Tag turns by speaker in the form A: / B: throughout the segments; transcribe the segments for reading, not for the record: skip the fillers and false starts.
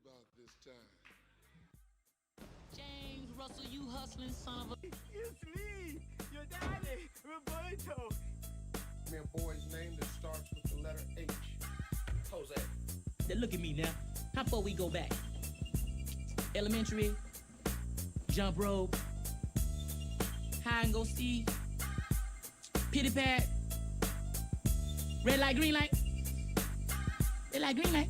A: about this time.
B: James Russell, you hustling son of a.
C: It's me, your daddy, Roberto.
A: Me a boy's name that starts with the letter H.
D: Jose.
B: Now look at me now. How far we go back? Elementary, jump rope, hide and go seek, pity pat, red light, green light, red light, green light.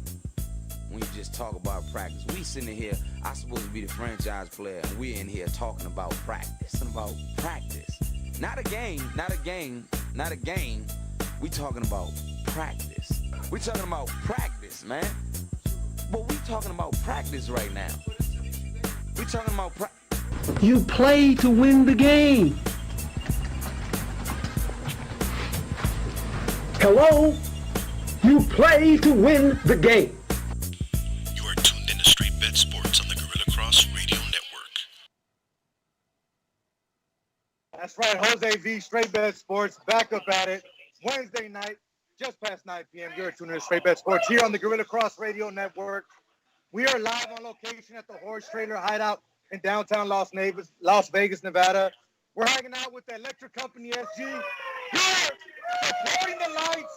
D: When you just talk about practice, we sitting here, I supposed to be the franchise player, and we're in here talking about practice. About practice. Not a game, not a game, not a game. We talking about practice. We talking about practice, man. But we talking about practice right now. We talking about practice.
E: You play to win the game. Hello? You play to win the game.
F: You are tuned into Straight Bet Sports on the Gorilla Cross Radio Network.
G: That's right, Jose V, Straight Bet Sports, back up at it. Wednesday night, just past 9 p.m. You're tuning in to Straight Bet Sports here on the Gorilla Cross Radio Network. We are live on location at the Horse Trailer Hideout in downtown Las Vegas, Nevada. We're hanging out with the Electric Company SG. Here, supporting the lights,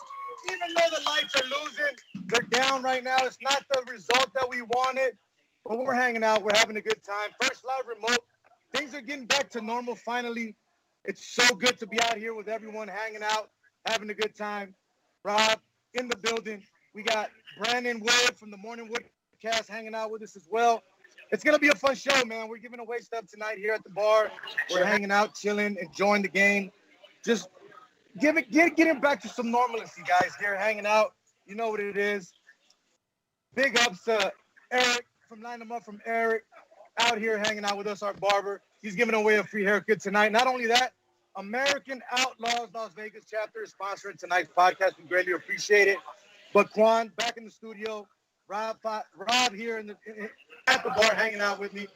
G: even though the lights are losing. They're down right now. It's not the result that we wanted, but we're hanging out. We're having a good time. First live remote. Things are getting back to normal finally. It's so good to be out here with everyone hanging out, having a good time. Rob in the building. We got Brandon Wood from the Morning Woodcast hanging out with us as well. It's going to be a fun show, man. We're giving away stuff tonight here at the bar. We're hanging out, chilling, enjoying the game. Just getting back to some normalcy, guys, here hanging out. You know what it is. Big ups to Eric from Line 'em Up from Eric out here hanging out with us, our barber. He's giving away a free haircut tonight. Not only that, American Outlaws Las Vegas chapter is sponsoring tonight's podcast. We greatly appreciate it. But Quan, back in the studio. Rob here at the bar hanging out with me.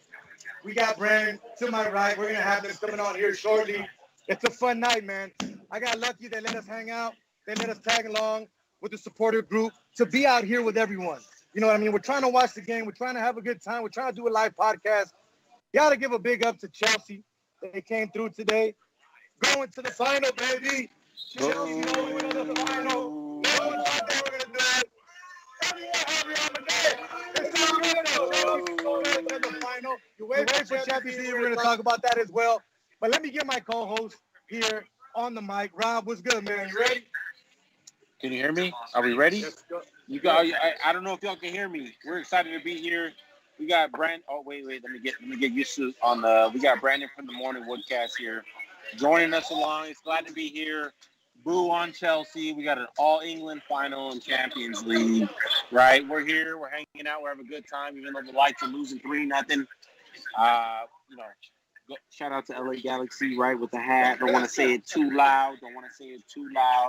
G: We got Brandon to my right. We're going to have them coming on here shortly. It's a fun night, man. I got lucky. They let us hang out. They let us tag along with the supporter group to be out here with everyone. You know what I mean? We're trying to watch the game. We're trying to have a good time. We're trying to do a live podcast. Got to give a big up to Chelsea. They came through today. Going to the final, baby. Chelsea going to the final. No one thought they were going to do it. Everyone happy on the day. It's so good. Chelsea's going to the final. You wait for Champions League. We're going to talk about that as well. But let me get my co-host here on the mic. Rob, what's good, man? You ready?
H: Can you hear me? Are we ready?
G: Let's go.
H: You got. I don't know if y'all can hear me. We're excited to be here. We got Brandon. Oh wait. Let me get used to on the. We got Brandon from the Morning Woodcast here, joining us along. It's glad to be here. Boo on Chelsea. We got an All England final in Champions League. Right. We're here. We're hanging out. We're having a good time, even though the lights are losing 3-0. Shout out to LA Galaxy. Right with the hat. Don't want to say it too loud.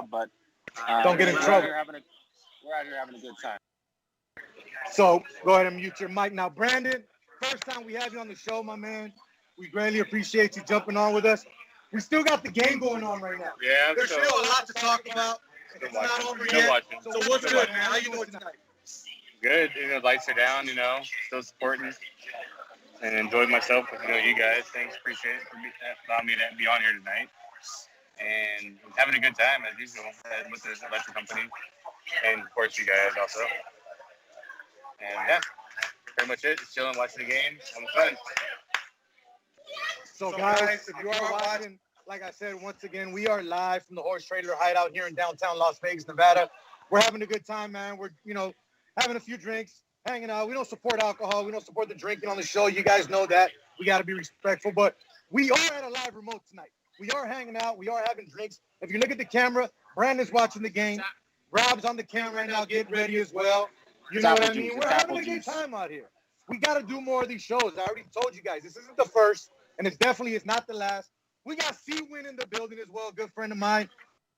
H: But
G: Don't get in trouble.
H: We're out here having a good time.
G: So go ahead and mute your mic. Now, Brandon, first time we have you on the show, my man. We greatly appreciate you jumping on with us. We still got the game going on right now.
I: Yeah,
G: There's still a lot to talk about. It's not over yet. So what's good, man? How you doing tonight?
I: Good. Lights are down, still supporting and enjoyed myself with, you guys. Thanks. Appreciate it for allowing me to be on here tonight. And having a good time as usual with the Electric Company. And of course you guys also. And yeah, pretty much it. Just chilling, watching the game, having fun.
G: So guys, if you are watching, like I said, once again, we are live from the Horse Trailer Hideout here in downtown Las Vegas, Nevada. We're having a good time, man. We're, having a few drinks, hanging out. We don't support alcohol. We don't support the drinking on the show. You guys know that. We got to be respectful. But we are at a live remote tonight. We are hanging out. We are having drinks. If you look at the camera, Brandon's watching the game. Rob's on the camera right now, getting ready as well. You know what I mean? We're having a good time out here. We got to do more of these shows. I already told you guys, this isn't the first, and it's definitely is not the last. We got C-Win in the building as well, a good friend of mine.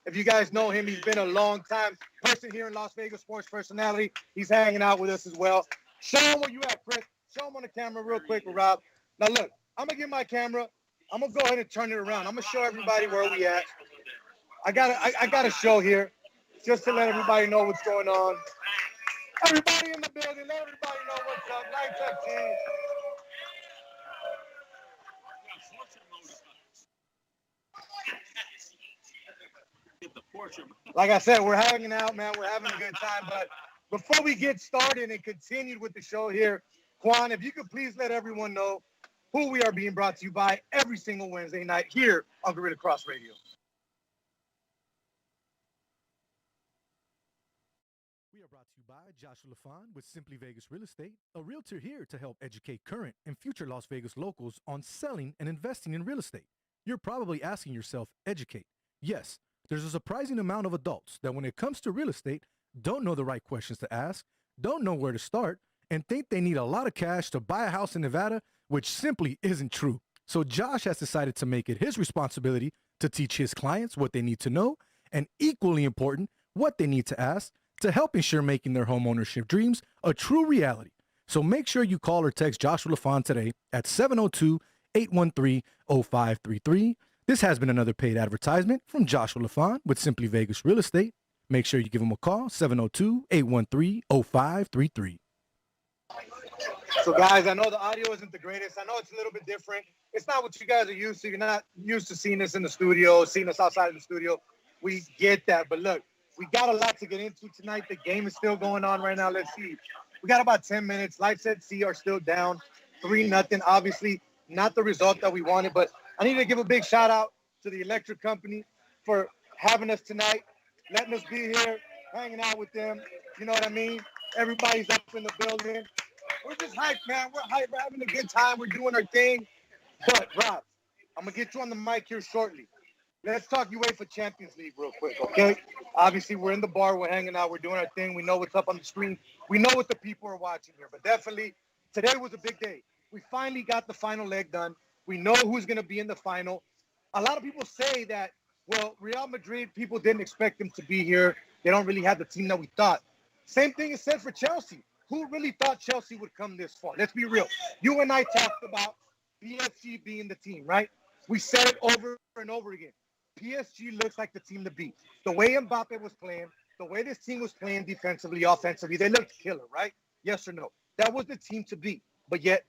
G: If you guys know him, he's been a long time person here in Las Vegas, sports personality. He's hanging out with us as well. Show him where you at, Chris. Show him on the camera real quick with Rob. Now, look, I'm going to get my camera. I'm going to go ahead and turn it around. I'm going to show everybody where we at. I got a show here just to let everybody know what's going on. Everybody in the building, let everybody know what's up. Lights up, team. Like I said, we're hanging out, man. We're having a good time. But before we get started and continue with the show here, Quan, if you could please let everyone know who we are being brought to you by every single Wednesday night here on Gorilla Cross Radio.
J: We are brought to you by Joshua LaFon with Simply Vegas Real Estate, a realtor here to help educate current and future Las Vegas locals on selling and investing in real estate. You're probably asking yourself, educate. Yes, there's a surprising amount of adults that when it comes to real estate, don't know the right questions to ask, don't know where to start, and think they need a lot of cash to buy a house in Nevada, which simply isn't true. So Josh has decided to make it his responsibility to teach his clients what they need to know, and equally important, what they need to ask to help ensure making their home ownership dreams a true reality. So make sure you call or text Joshua LaFon today at 702-813-0533. This has been another paid advertisement from Joshua LaFon with Simply Vegas Real Estate. Make sure you give him a call, 702-813-0533.
G: So, guys, I know the audio isn't the greatest. I know it's a little bit different. It's not what you guys are used to. You're not used to seeing us in the studio, seeing us outside of the studio. We get that. But, look, we got a lot to get into tonight. The game is still going on right now. Let's see. We got about 10 minutes. Lights at Sea are still down 3-0. Obviously, not the result that we wanted, but I need to give a big shout out to the electric company for having us tonight, letting us be here, hanging out with them. You know what I mean? Everybody's up in the building. We're just hyped, man. We're hyped. We're having a good time. We're doing our thing. But, Rob, I'm going to get you on the mic here shortly. Let's talk UEFA Champions League real quick, okay? Obviously, we're in the bar. We're hanging out. We're doing our thing. We know what's up on the screen. We know what the people are watching here. But definitely, today was a big day. We finally got the final leg done. We know who's going to be in the final. A lot of people say that, well, Real Madrid, people didn't expect them to be here. They don't really have the team that we thought. Same thing is said for Chelsea. Who really thought Chelsea would come this far? Let's be real. You and I talked about PSG being the team, right? We said it over and over again. PSG looks like the team to beat. The way Mbappe was playing, the way this team was playing defensively, offensively, they looked killer, right? Yes or no? That was the team to beat. But yet,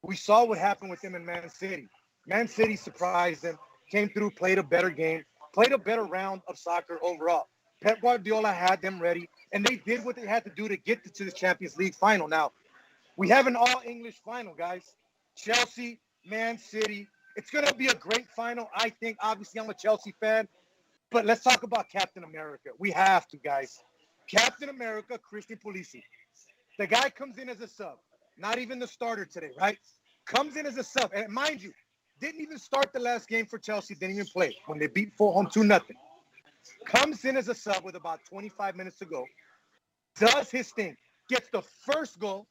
G: we saw what happened with them in Man City. Man City surprised them, came through, played a better game, played a better round of soccer overall. Pep Guardiola had them ready, and they did what they had to do to get to the Champions League final. Now, we have an all-English final, guys. Chelsea, Man City. It's going to be a great final, I think. Obviously, I'm a Chelsea fan, but let's talk about Captain America. We have to, guys. Captain America, Christian Pulisic. The guy comes in as a sub. Not even the starter today, right? Comes in as a sub. And mind you, didn't even start the last game for Chelsea. Didn't even play when they beat Fulham 2-0. Comes in as a sub with about 25 minutes to go. Does his thing. Gets the first goal,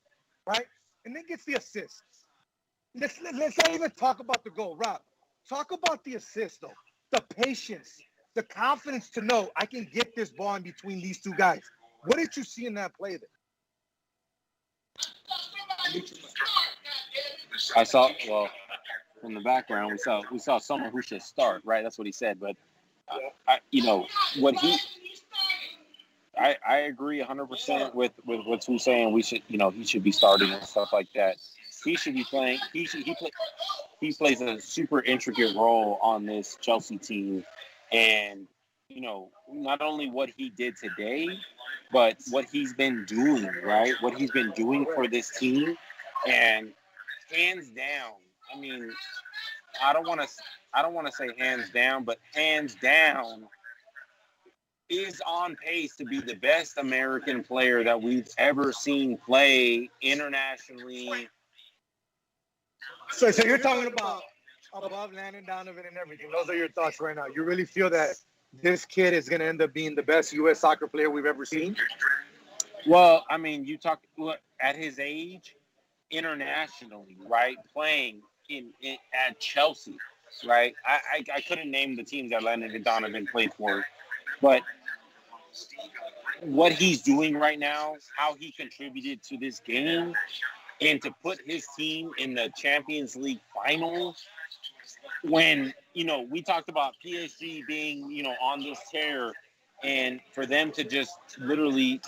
G: right? And then gets the assist. Let's not even talk about the goal, Rob. Talk about the assist, though. The patience, the confidence to know I can get this ball in between these two guys. What did you see in that play there?
H: I saw, well, from the background, we saw someone who should start, right? That's what he said. But, I agree 100% with what he's saying. We should, he should be starting and stuff like that. He should be playing. He plays a super intricate role on this Chelsea team. And, not only what he did today, but what he's been doing, right? What he's been doing for this team. And hands down, I mean, I don't want to say hands down, but hands down is on pace to be the best American player that we've ever seen play internationally.
G: So you're talking about above Landon Donovan and everything. Those are your thoughts right now. You really feel that this kid is going to end up being the best U.S. soccer player we've ever seen?
H: Well, I mean, at his age, internationally, right? Playing at Chelsea, right? I couldn't name the teams that Landon Donovan played for, but what he's doing right now, how he contributed to this game, and to put his team in the Champions League final when, we talked about PSG being, on this tear, and for them to just literally,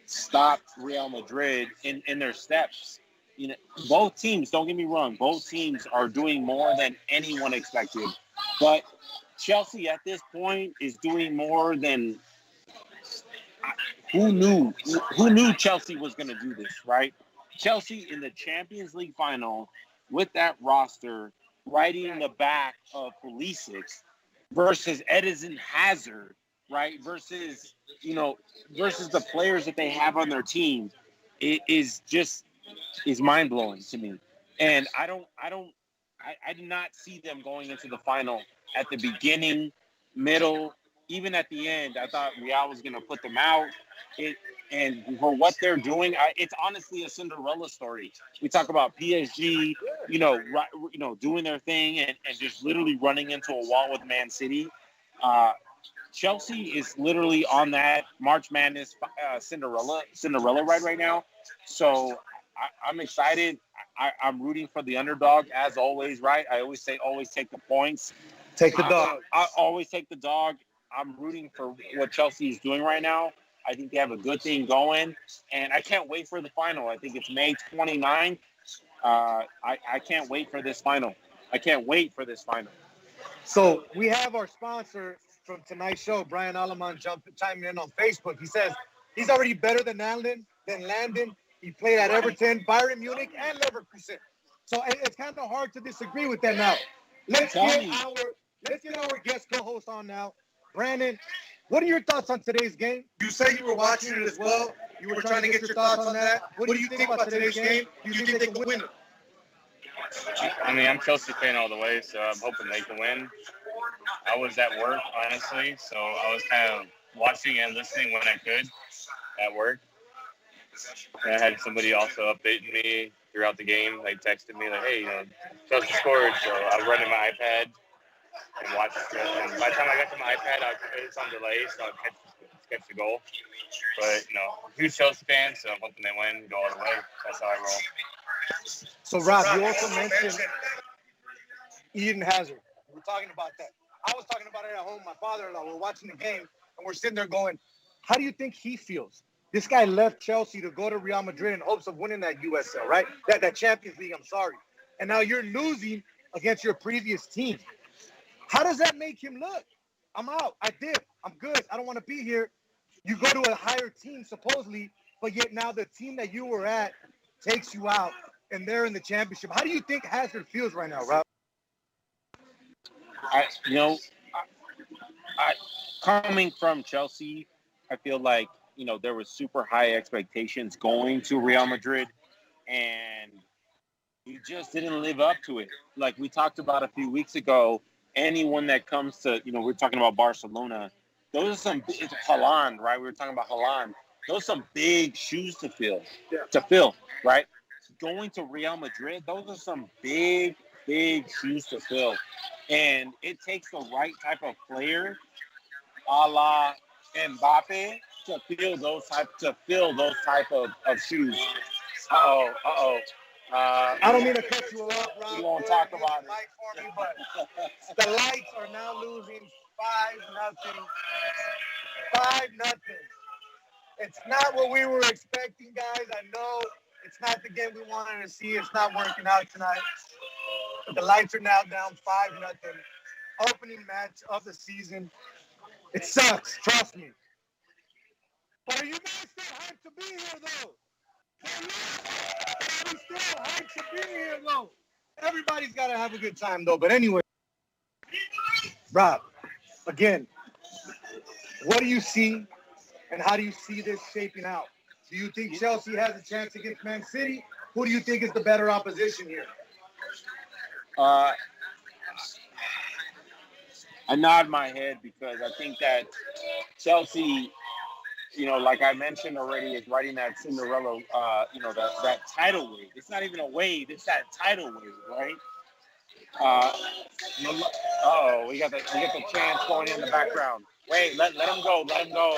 H: stopped Real Madrid in their steps. You know, both teams, don't get me wrong, both teams are doing more than anyone expected. But Chelsea at this point is doing more than who knew Chelsea was going to do this, right? Chelsea in the Champions League final with that roster riding the back of Pulisic versus Eden Hazard, right? Versus the players that they have on their team, it is mind blowing to me. And I did not see them going into the final at the beginning, middle, even at the end. I thought Real was going to put them out. And for what they're doing, it's honestly a Cinderella story. We talk about PSG, doing their thing and just literally running into a wall with Man City. Chelsea is literally on that March Madness Cinderella ride right now. So I'm excited. I'm rooting for the underdog as always, right? I always say, always take the points.
G: Take the dog.
H: I always take the dog. I'm rooting for what Chelsea is doing right now. I think they have a good thing going, and I can't wait for the final. I think it's May 29th. I can't wait for this final.
G: So we have our sponsor from tonight's show, Brian Alaman, chiming in on Facebook. He says he's already better than Landon. He played at Everton, Bayern Munich, and Leverkusen. So it's kind of hard to disagree with that now. Let's get our guest co-host on now. Brandon, what are your thoughts on today's game? You say you were watching it as well. You were trying to get your thoughts on that. What do you think about today's game? Do you think they can win it?
I: I mean, I'm Chelsea fan all the way, so I'm hoping they can win. I was at work, honestly, so I was kind of watching and listening when I could at work. And I had somebody also updating me throughout the game. They texted me like, hey, Chelsea scored. So I was running my iPad and watched it. And by the time I got to my iPad, it's on delay, so I'll catch the goal. But, huge Chelsea fan, so I'm hoping they win, go all the way. That's how I roll.
G: So, Rob, you also mentioned Eden Hazard. We're talking about that. I was talking about it at home. My father-in-law, we're watching the game, and we're sitting there going, how do you think he feels? This guy left Chelsea to go to Real Madrid in hopes of winning that USL, right? That Champions League, I'm sorry. And now you're losing against your previous team. How does that make him look? I'm out. I did. I'm good. I don't want to be here. You go to a higher team, supposedly, but yet now the team that you were at takes you out, and they're in the championship. How do you think Hazard feels right now, Rob?
H: Coming from Chelsea, I feel like, there was super high expectations going to Real Madrid, and you just didn't live up to it. Like we talked about a few weeks ago, anyone that comes to, we're talking about Barcelona, those are some, it's Haaland, right? We were talking about Haaland. Those are some big shoes to fill, right? Going to Real Madrid, those are some big shoes to fill. And it takes the right type of player, a la Mbappe, to fill those type of shoes. I
G: don't mean to cut you off, Rob.
H: We won't talk about it.
G: For me, but the Lights are now losing 5-0. 5-0. It's not what we were expecting, guys. I know it's not the game we wanted to see. It's not working out tonight. But the Lights are now down 5-0. Opening match of the season. It sucks, trust me. But are you guys still hyped to be here, though? Are you still hyped to be here, though? Everybody's got to have a good time, though. But anyway, Rob, again, what do you see and how do you see this shaping out? Do you think Chelsea has a chance against Man City? Who do you think is the better opposition here?
H: I nod my head because I think that Chelsea, like I mentioned already, is riding that Cinderella, that tidal wave. It's not even a wave; it's that tidal wave, right? We got the chants going in the background. Wait, let him go. Let him go.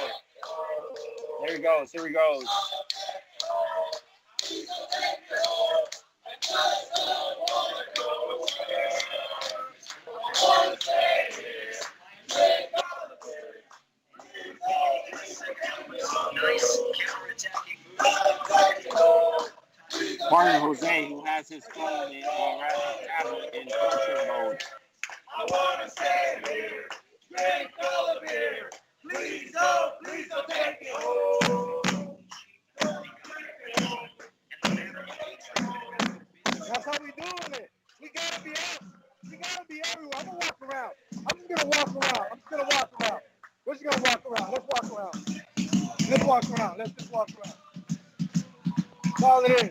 H: Here he goes.
F: Nice counterattack
H: partner Jose, who has his phone in, or has his tablet in portrait mode.
C: I wanna say here, drink all of beer. Please don't take it home.
G: That's how we doing it. We gotta be us. We gotta be everywhere. I'm gonna walk around. I'm just gonna walk around. We're just gonna walk around. Let's walk around. Let's just walk around. That's all it is.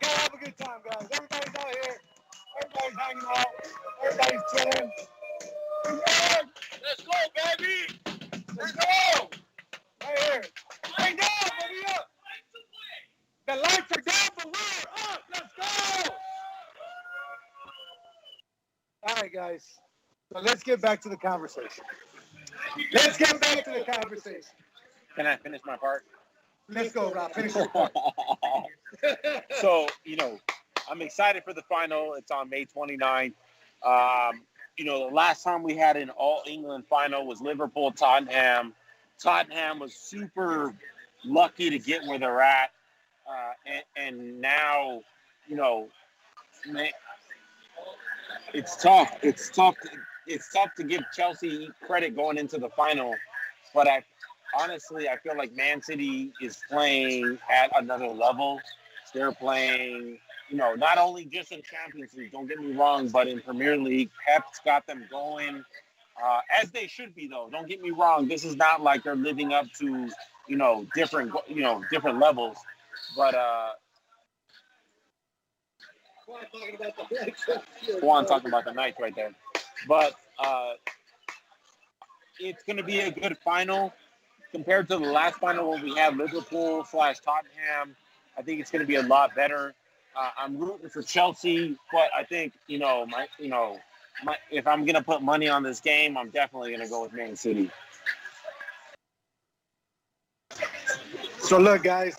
G: Gotta have a good time, guys. Everybody's out here. Everybody's hanging out. Everybody's chilling.
C: Let's go, baby. Let's go.
G: Right here. Right now, but we up. The lights are down, but we're up. Let's go. All right, guys. So let's get back to the conversation.
H: Can I finish my part?
G: Let's go, Rob. Finish your part.
H: So, I'm excited for the final. It's on May 29th. The last time we had an All-England final was Liverpool-Tottenham. Tottenham was super lucky to get where they're at. And now, it's tough. It's tough to give Chelsea credit going into the final. But I feel like Man City is playing at another level. They're playing, not only just in Champions League, don't get me wrong, but in Premier League. Pep's got them going, as they should be, though. Don't get me wrong. This is not like they're living up to, different levels. But Juan talking about the Knights right there. But it's going to be a good final compared to the last final when we had Liverpool/Tottenham. I think it's going to be a lot better. I'm rooting for Chelsea, but I think if I'm going to put money on this game, I'm definitely going to go with Man City.
G: So look, guys,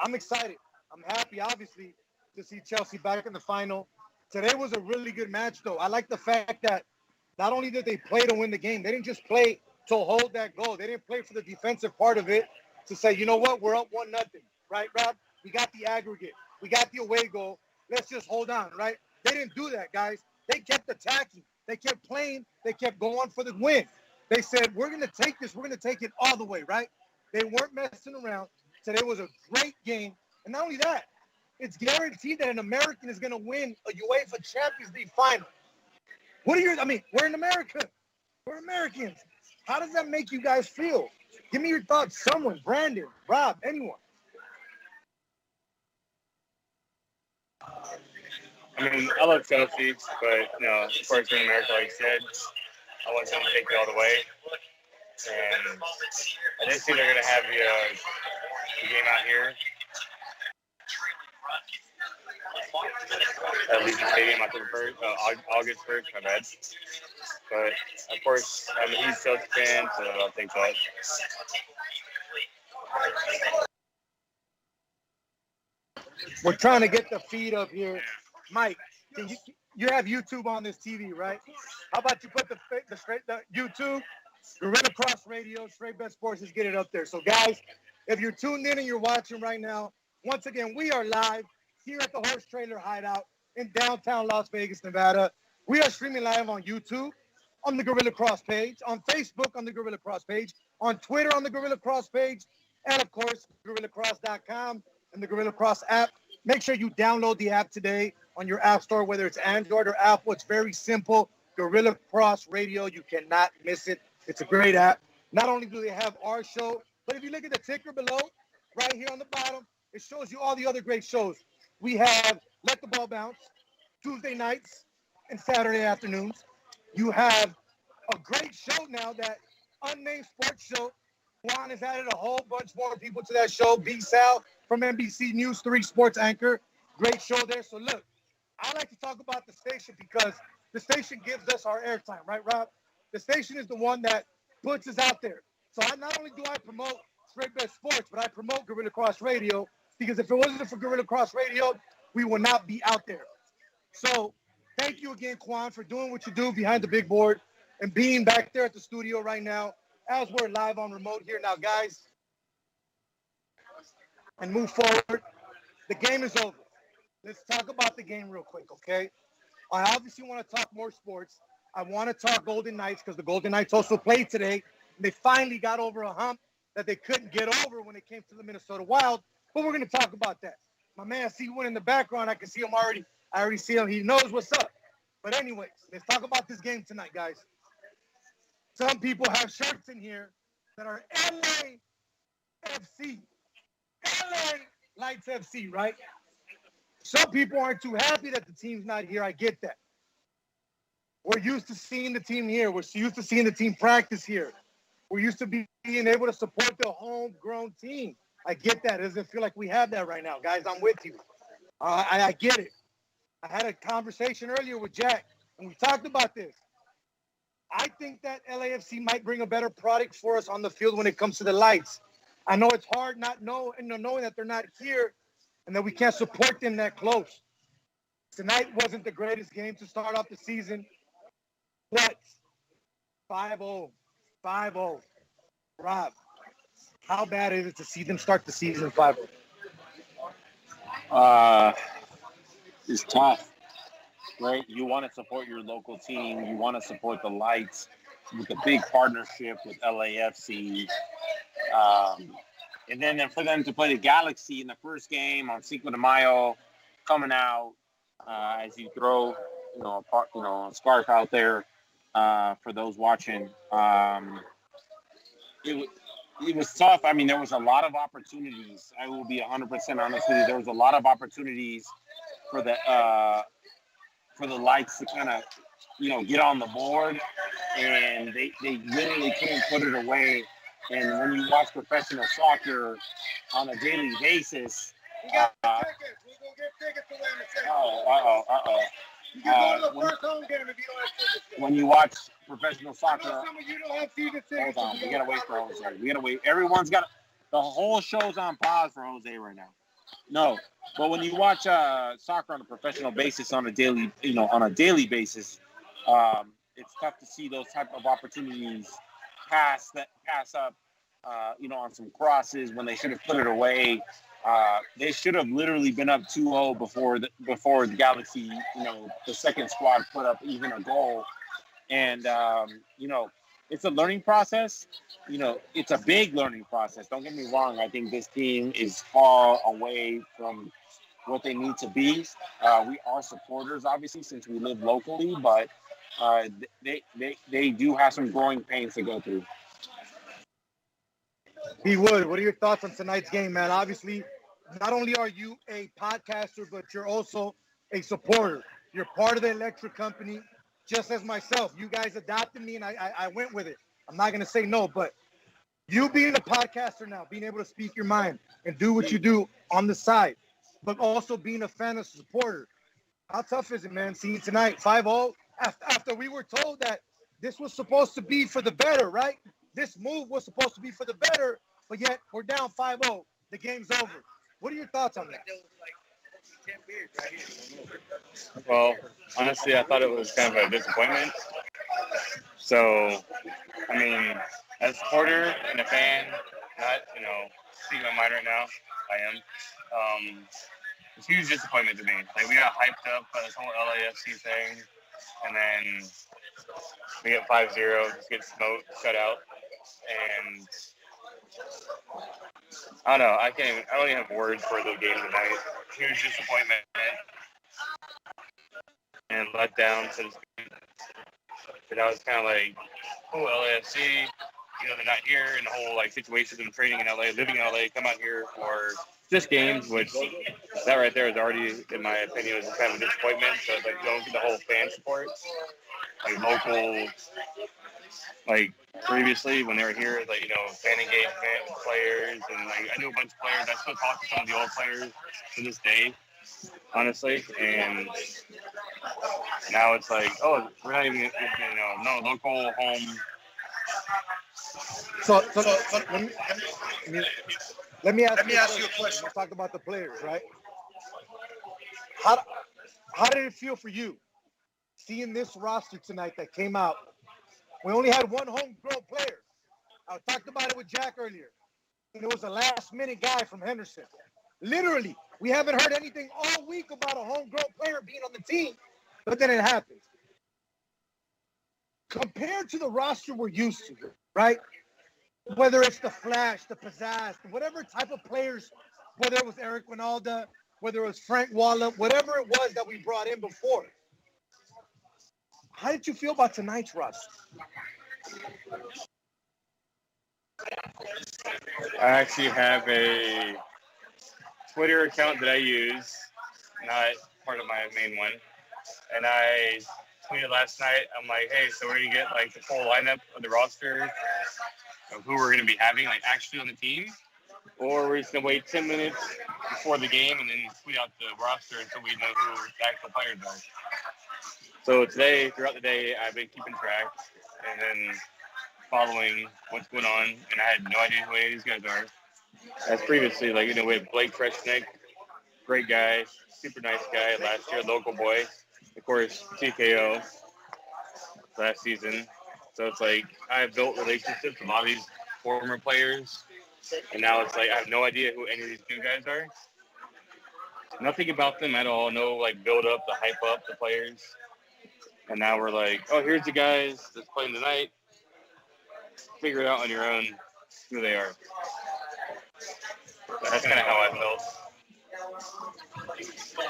G: I'm excited. I'm happy, obviously, to see Chelsea back in the final. Today was a really good match, though. I like the fact that not only did they play to win the game, they didn't just play to hold that goal. They didn't play for the defensive part of it to say, you know what, we're up 1-0, right, Rob? We got the aggregate. We got the away goal. Let's just hold on, right? They didn't do that, guys. They kept attacking. They kept playing. They kept going for the win. They said, we're going to take this. We're going to take it all the way, right? They weren't messing around. Today was a great game. And not only that, it's guaranteed that an American is going to win a UEFA Champions League final. We're in America. We're Americans. How does that make you guys feel? Give me your thoughts. Someone, Brandon, Rob, anyone.
I: I love Chelsea, but, of course, in America, like you said, I want them to take it all the way. And I just think they're going to have the game out here at Legion Stadium August 1st, my bad. But, of course, I'm a huge Chelsea fan, so I'll take that.
G: We're trying to get the feed up here. Mike, you have YouTube on this TV, right? How about you put the YouTube, Gorilla Cross Radio, Straight Bet Sports, just get it up there. So, guys, if you're tuned in and you're watching right now, once again, we are live here at the Horse Trailer Hideout in downtown Las Vegas, Nevada. We are streaming live on YouTube, on the Gorilla Cross page, on Facebook on the Gorilla Cross page, on Twitter on the Gorilla Cross page, and, of course, GorillaCross.com and the Gorilla Cross app. Make sure you download the app today on your app store, whether it's Android or Apple. It's very simple. Gorilla Cross Radio. You cannot miss it. It's a great app. Not only do they have our show, but if you look at the ticker below, right here on the bottom, it shows you all the other great shows. We have Let the Ball Bounce, Tuesday nights and Saturday afternoons. You have a great show now, that Unnamed Sports Show. Juan has added a whole bunch more people to that show. B. Sal from NBC News 3 sports anchor. Great show there. So look, I like to talk about the station because the station gives us our airtime, right, Rob? The station is the one that puts us out there. So not only do I promote Straight Bet Sports, but I promote Gorilla Cross Radio, because if it wasn't for Gorilla Cross Radio, we would not be out there. So thank you again, Quan, for doing what you do behind the big board and being back there at the studio right now as we're live on remote here. Now, guys, and move forward. The game is over. let's talk about the game real quick, okay? I obviously want to talk more sports. I want to talk Golden Knights because the Golden Knights also played today. They finally got over a hump that they couldn't get over when it came to the Minnesota Wild. But we're going to talk about that. My man, see one in the background. I can see him already. I already see him. He knows what's up. But anyways, let's talk about this game tonight, guys. Some people have shirts in here that are LAFC. LA Lights FC, right? Some people aren't too happy that the team's not here. I get that. We're used to seeing the team here. We're used to seeing the team practice here. We're used to being able to support the homegrown team. I get that. It doesn't feel like we have that right now. Guys, I'm with you. I get it. I had a conversation earlier with Jack, and we talked about this. I think that LAFC might bring a better product for us on the field when it comes to the lights. I know it's hard knowing that they're not here and that we can't support them that close. Tonight wasn't the greatest game to start off the season, but 5-0. Rob, how bad is it to see them start the season 5-0?
H: It's tough, right? You want to support your local team. You want to support the Lights with a big partnership with LAFC. And then for them to play the Galaxy in the first game on Cinco de Mayo, coming out as you throw, a scarf out there for those watching. It was tough. I mean, there was a lot of opportunities. I will be 100% honest with you. There was a lot of opportunities for the Lights to kind of, get on the board, and they literally couldn't put it away. And when you watch professional soccer on a daily basis,
G: We got tickets. We're going to get tickets away in a second. You can go to the first home game if you don't have tickets.
H: When you watch professional
G: I
H: soccer,
G: know some of you don't have season tickets.
H: hold on, we gotta wait for Jose. We gotta wait. Everyone's got the whole show's on pause for Jose right now. No, but when you watch soccer on a professional basis on a daily, basis, it's tough to see those type of opportunities pass up, on some crosses when they should have put it away. They should have literally been up 2-0 before the Galaxy, the second squad put up even a goal. And, it's a learning process. It's a big learning process. Don't get me wrong. I think this team is far away from what they need to be. We are supporters, obviously, since we live locally, but they do have some growing pains to go through.
G: B. Wood, what are your thoughts on tonight's game, man? Obviously, not only are you a podcaster, but you're also a supporter. You're part of the Electric Company, just as myself. You guys adopted me, and I went with it. I'm not going to say no, but you being a podcaster now, being able to speak your mind and do what you do on the side, but also being a fan and supporter, how tough is it, man, seeing tonight 5-0 after we were told that this was supposed to be for the better, right? This move was supposed to be for the better, but yet we're down 5-0. The game's over. What are your thoughts on that?
I: Well, honestly, I thought it was kind of a disappointment. So, I mean, as a supporter and a fan, not, speaking my mind right now, I am. It's a huge disappointment to me. Like, we got hyped up by this whole LAFC thing, and then we get 5-0, just get smoked, shut out, and I don't know. I don't even have words for the game tonight. Huge disappointment and let down. But I was kind of like, LAFC, they're not here, and the whole situation of them training in LA, living in LA, come out here for just games, which that right there is already, in my opinion, is kind of a disappointment. So don't get the whole fan support, local, previously when they were here, fan engagement with players, and I knew a bunch of players. I still talk to some of the old players to this day, honestly. And now it's we're not even, no local home.
G: So let me ask you a question. Let's talk about the players, right? How did it feel for you seeing this roster tonight that came out? We only had one homegrown player. I talked about it with Jack earlier. And it was a last-minute guy from Henderson. Literally We haven't heard anything all week about a homegrown player being on the team, but then it happens. Compared to the roster we're used to, right? Whether it's the flash, the pizzazz, whatever type of players, whether it was Eric Winalda, whether it was Frank Wallop, whatever it was that we brought in before. How did you feel about tonight's roster?
I: I actually have a Twitter account that I use, not part of my main one. And I tweeted last night, I'm like, hey, so we're going to get like the full lineup of the roster of who we're going to be having like actually on the team, or we're just going to wait 10 minutes before the game and then tweet out the roster until we know who the actual players are. So today, throughout the day, I've been keeping track and then following what's going on, and I had no idea who any of these guys are. As previously, like, we had Blake Freshnick, great guy, super nice guy last year, local boy. Of course, TKO last season. So it's like I have built relationships with a lot of these former players, and now it's like I have no idea who any of these new guys are. Nothing about them at all. No, like, build up, the hype up the players. And now we're like, oh, here's the guys that's playing tonight. Figure it out on your own who they are. That's kind of how I felt.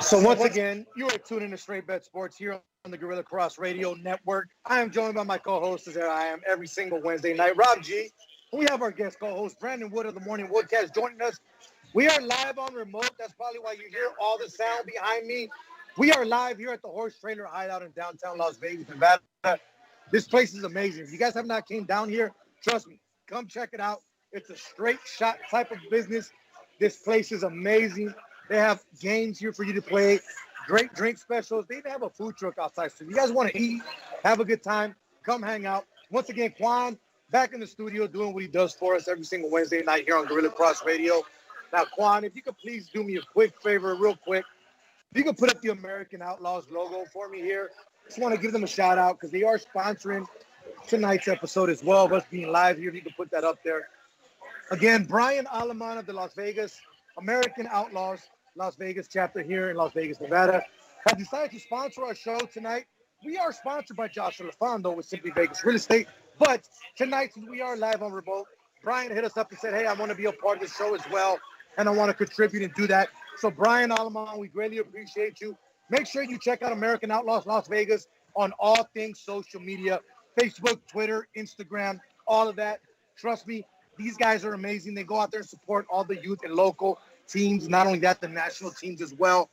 G: So once again, you are tuning to Straight Bet Sports here on the Gorilla Cross Radio Network. I am joined by my co-hosts, as I am every single Wednesday night, Rob G. We have our guest co-host, Brandon Wood of the Morning Woodcast, joining us. We are live on remote. That's probably why you hear all the sound behind me. We are live here at the Horse Trailer Hideout in downtown Las Vegas, Nevada. This place is amazing. If you guys have not came down here, trust me, come check it out. It's a straight shot type of business. This place is amazing. They have games here for you to play, great drink specials. They even have a food truck outside. So if you guys want to eat, have a good time, come hang out. Once again, Quan back in the studio doing what he does for us every single Wednesday night here on Gorilla Cross Radio. Now, Quan, if you could please do me a quick favor, real quick. If you could put up the American Outlaws logo for me here. Just want to give them a shout out because they are sponsoring tonight's episode as well of us being live here. If you could put that up there. Again, Brian Alamán of the Las Vegas American Outlaws Las Vegas chapter here in Las Vegas, Nevada, have decided to sponsor our show tonight. We are sponsored by Joshua LaFond, though, with Simply Vegas Real Estate. But tonight, since we are live on remote, Brian hit us up and said, hey, I want to be a part of the show as well, and I want to contribute and do that. So, Brian Alamán, we greatly appreciate you. Make sure you check out American Outlaws Las Vegas on all things social media, Facebook, Twitter, Instagram, all of that. Trust me, these guys are amazing. They go out there and support all the youth and local teams. Not only that, the national teams as well.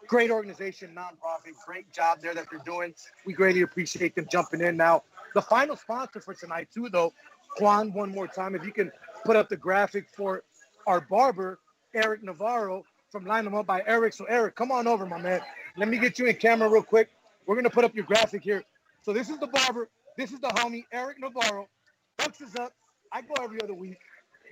G: Great organization, nonprofit, great job there that they're doing. We greatly appreciate them jumping in. Now, the final sponsor for tonight, too, though, Juan, one more time, if you can put up the graphic for our barber, Eric Navarro, from Line 'em Up by Eric. So, Eric, come on over, my man. Let me get you in camera real quick. We're going to put up your graphic here. So, this is the barber. This is the homie, Eric Navarro. Hooks us up. I go every other week.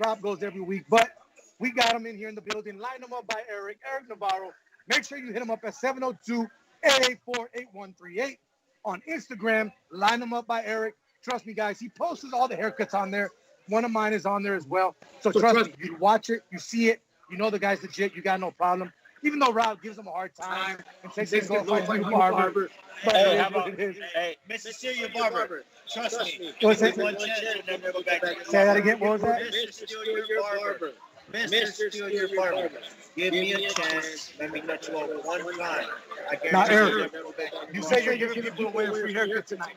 G: Rob goes every week. But we got him in here in the building. Line 'em Up by Eric Navarro. Make sure you hit him up at 702-884-8138. On Instagram, Line 'em Up by Eric. Trust me, guys, he posts all the haircuts on there. One of mine is on there as well. So trust me, you watch it, you see it, you know the guy's legit, you got no problem. Even though Rob gives him a hard time and says he's going to fight you, barber. But
H: Hey,
G: it
H: how
G: is what
H: about,
G: it is.
H: hey, Mr. Steal Your Barber, trust me.
G: What's it?
H: One chance, you'll never go back.
G: Say that again. What was that?
H: Mr. Steal Your Barber. Mr. Steal Your Barber. Give me a chance. Let me cut you off one time. I
G: Now,
H: guarantee
G: Eric,
H: you'll never go back.
G: You say you're giving people away a free haircut tonight,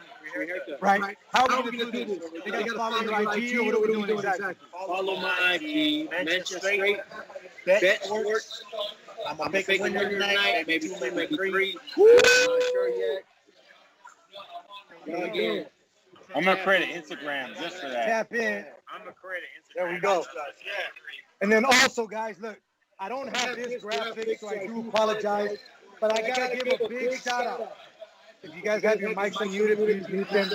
G: right? How are we going to do this? They got to follow your IG, or what are we doing exactly?
H: Follow my IG. Mention Straight Bet Sports. I'm going to pick a winner tonight. Maybe two, maybe three. I'm not sure yet. Again. I'm going to create an Instagram just for that.
G: Tap in.
H: I'm going to create an Instagram.
G: There we go. And then also, guys, look, I don't have this graphic, so I do apologize. But I got to give a big shout out. If you guys have your mics unmuted, please mute them.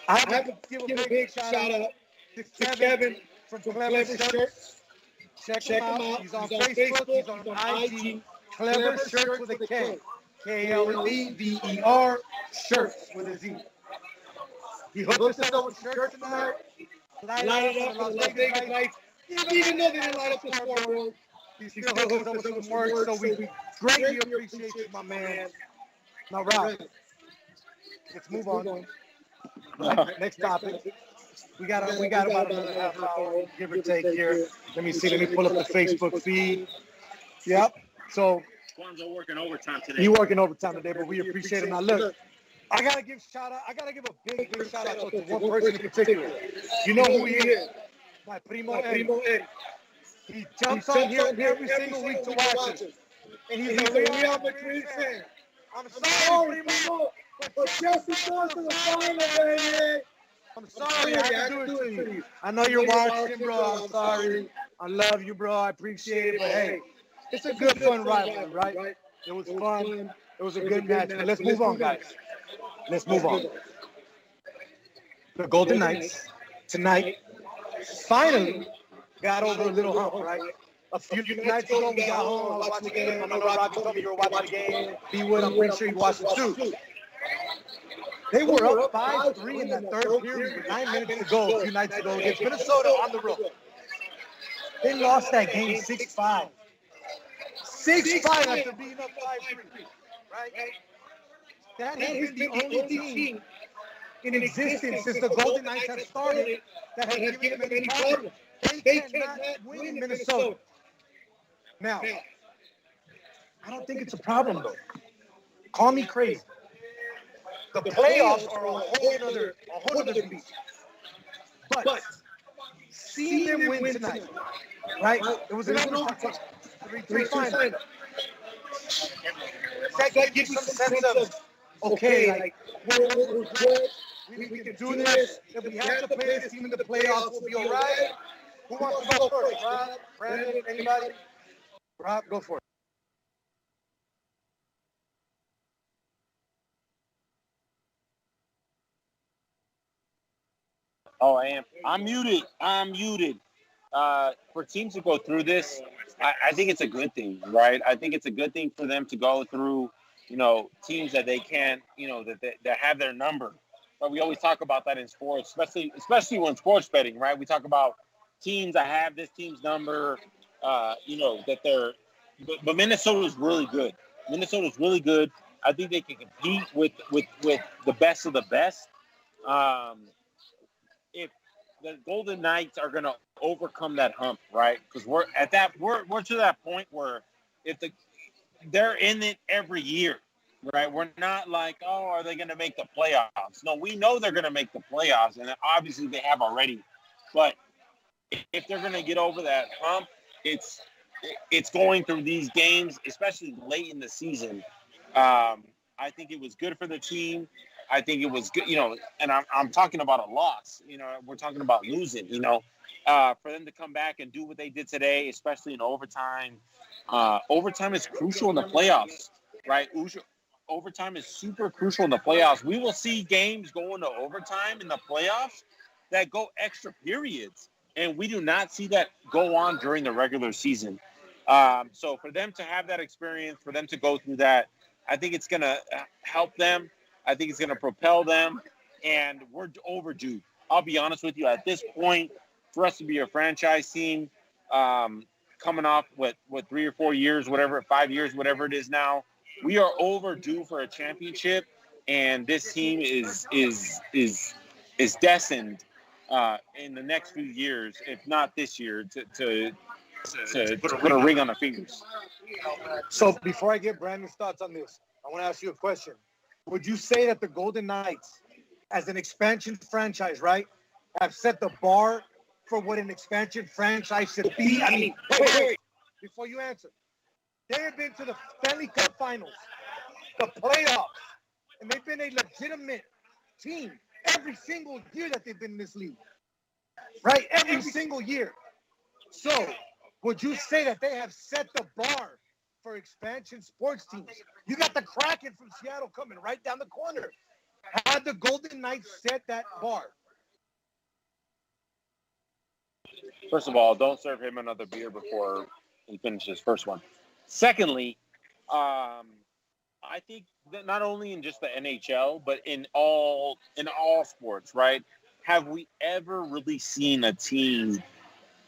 G: I have to give a big shout out to Kevin from Clever Shirts. Check him out. He's on Facebook. He's on IG. Clever Shirts with a K. K-L-E-V-E-R Shirts with a Z. He hooked us up with shirts tonight. Light it up for the Las Vegas Lights. Even though they didn't light up the sport world, He's still helping us with some work, so we greatly appreciate you, my man. Now, Rob, let's move on. Next topic. We got about another half hour, give or take here. Let me see. Let me pull up the Facebook feed. Yep. So
H: Kwanzaa working overtime today.
G: you working overtime today, but we appreciate it. Now, look, I gotta give a big shout out to one person in particular. You know who he is? My primo Eddie. He jumps on here every single week to watch us. And he's a Real Madrid fan. I'm sorry, primo, but just because of the final, baby. I'm sorry, I had to do it to you. I know you're watching, bro. I'm sorry. I love you, bro. I appreciate it. But hey, it's a good, fun rivalry, right? It was fun. It was a good match. But let's move on, guys. Let's move on. The Golden Knights tonight finally got over a little hump, right? A few nights ago, we got home. I was watching the game. I know Robbie told me you were watching the game. B-Wood, I'm pretty sure you watched it too. They were up 5-3 in that third period with 9 minutes to go a few nights ago against Minnesota on the road. They lost that game 6-5. 6-5 after being up 5-3, right? That has been the only team in existence since the Golden Knights have started that has given them any problem. They cannot win in Minnesota. Now, I don't think it's a problem, though. Call me crazy. The playoffs are a whole other beast. But seeing them win tonight, right? It was an overtime 3-3 final. That gives you some sense of, okay, like, we're good. We can do this. If we have to play this team in the playoffs, we'll be all right. Who wants to go first? Rob? Brandon? Anybody? Rob, go for it.
H: Oh, I am. I'm muted. For teams to go through this, I think it's a good thing, right? I think it's a good thing for them to go through, teams that they can't, that have their number. But we always talk about that in sports, especially when sports betting, right? We talk about teams that have this team's number, that they're. But Minnesota's really good. Minnesota's really good. I think they can compete with the best of the best. If the Golden Knights are going to overcome that hump, right? Because we're to that point where they're in it every year, right? We're not like, oh, are they going to make the playoffs? No, we know they're going to make the playoffs, and obviously they have already. But if they're going to get over that hump, it's going through these games, especially late in the season. I think it was good for the team. I think it was good, and I'm talking about a loss. We're talking about losing, for them to come back and do what they did today, especially in overtime. Overtime is crucial in the playoffs, right? Overtime is super crucial in the playoffs. We will see games go into overtime in the playoffs that go extra periods, and we do not see that go on during the regular season. So for them to have that experience, for them to go through that, I think it's going to help them. I think it's going to propel them, and we're overdue. I'll be honest with you. At this point, for us to be a franchise team, coming off with 3 or 4 years, 5 years, whatever it is now, we are overdue for a championship, and this team is destined in the next few years, if not this year, to put a ring on their fingers.
G: So before I get Brandon's thoughts on this, I want to ask you a question. Would you say that the Golden Knights, as an expansion franchise, right, have set the bar for what an expansion franchise should be? I mean, wait. Before you answer, they have been to the Stanley Cup Finals, the playoffs, and they've been a legitimate team every single year that they've been in this league, right? Every single year. So would you say that they have set the bar for expansion sports teams? You got the Kraken from Seattle coming right down the corner. Had the Golden Knights set that bar?
H: First of all, don't serve him another beer before he finishes first one. Secondly, I think that not only in just the NHL, but in all sports, right? Have we ever really seen a team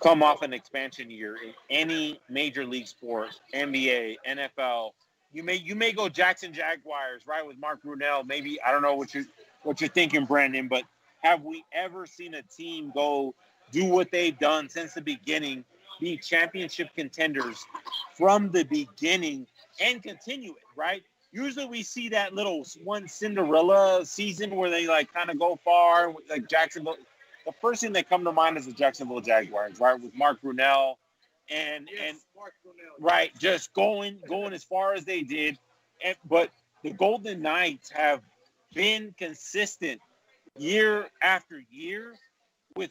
H: come off an expansion year in any major league sport, NBA, NFL. You may go Jackson Jaguars, right, with Mark Brunell. Maybe, I don't know what you're thinking, Brandon, but have we ever seen a team go do what they've done since the beginning, be championship contenders from the beginning and continue it, right? Usually we see that little one Cinderella season where they like kind of go far, like Jacksonville. The first thing that come to mind is the Jacksonville Jaguars, right, with Mark Brunell and
C: Mark Brunell.
H: right, just going as far as they did. But the Golden Knights have been consistent year after year with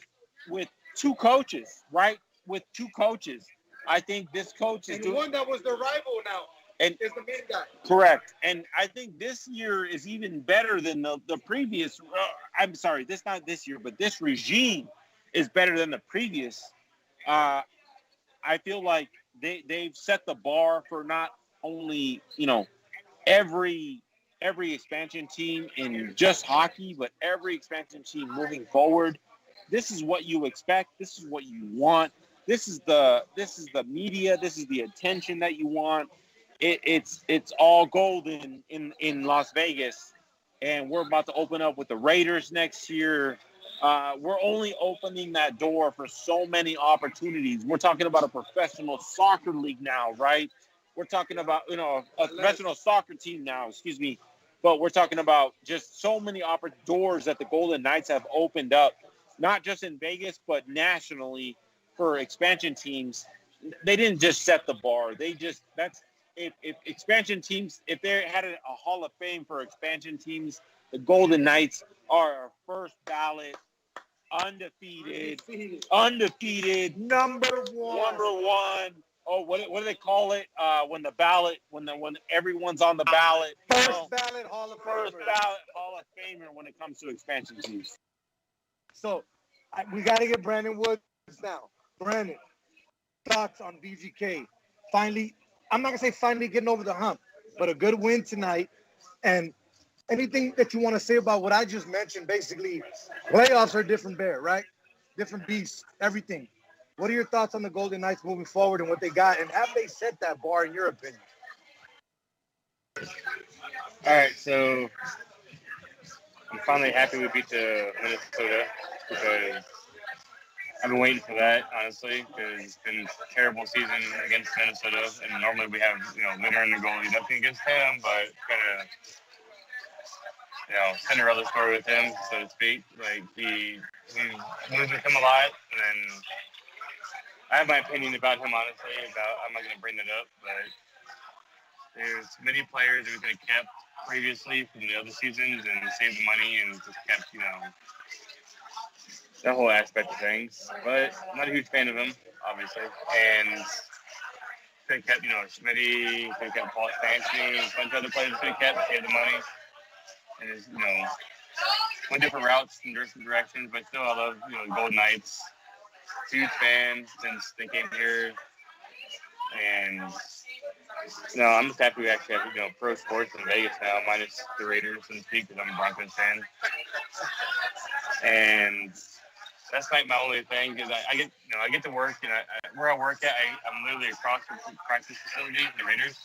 H: two coaches, right? With two coaches. I think this coach is
C: And one that was their rival now
H: and
C: is the main guy.
H: correct. And I think this year is even better than the previous. I'm sorry, not this year, but this regime is better than the previous. I feel like they've set the bar for not only, every expansion team in just hockey, but every expansion team moving forward. This is what you expect. This is what you want. This is the media. This is the attention that you want. It's all golden in Las Vegas, and we're about to open up with the Raiders next year. We're only opening that door for so many opportunities. We're talking about a professional soccer league now, right? We're talking about, a professional soccer team now, excuse me. But we're talking about just so many doors that the Golden Knights have opened up, not just in Vegas, but nationally for expansion teams. They didn't just set the bar. If expansion teams, if they had a Hall of Fame for expansion teams, the Golden Knights are a first ballot, undefeated,
C: Number one.
H: Oh, what do they call it? When everyone's on the ballot.
C: First ballot Hall of
H: Famer when it comes to expansion teams.
G: So we got to get Brandon Woods now. Brandon, thoughts on VGK? Finally, I'm not going to say finally getting over the hump, but a good win tonight. And anything that you want to say about what I just mentioned, basically, playoffs are a different bear, right? Different beast, everything. What are your thoughts on the Golden Knights moving forward and what they got? And have they set that bar in your opinion?
I: All right, so I'm finally happy we beat the Minnesota because I've been waiting for that, honestly, because it's been a terrible season against Minnesota. And normally we have, Linder and the goalie, nothing against him, but kind of, Cinderella story with him, so to speak. Like, we moved with him a lot, and then I have my opinion about him, honestly. I'm not going to bring that up, but there's many players that we could have kept previously from the other seasons and saved the money and just kept, that whole aspect of things. But I'm not a huge fan of him, obviously. And could have kept, Schmitty, could have kept Paul Stanley, a bunch of other players could have kept, saved the money. And just, went different routes in different directions, but still I love, the Golden Knights. Huge fan since they came here. And, I'm just happy we actually have, pro sports in Vegas now, minus the Raiders, so to speak, because I'm a Broncos fan. And that's like my only thing, because I get to work, where I work at, I'm literally across the practice facility, the Raiders.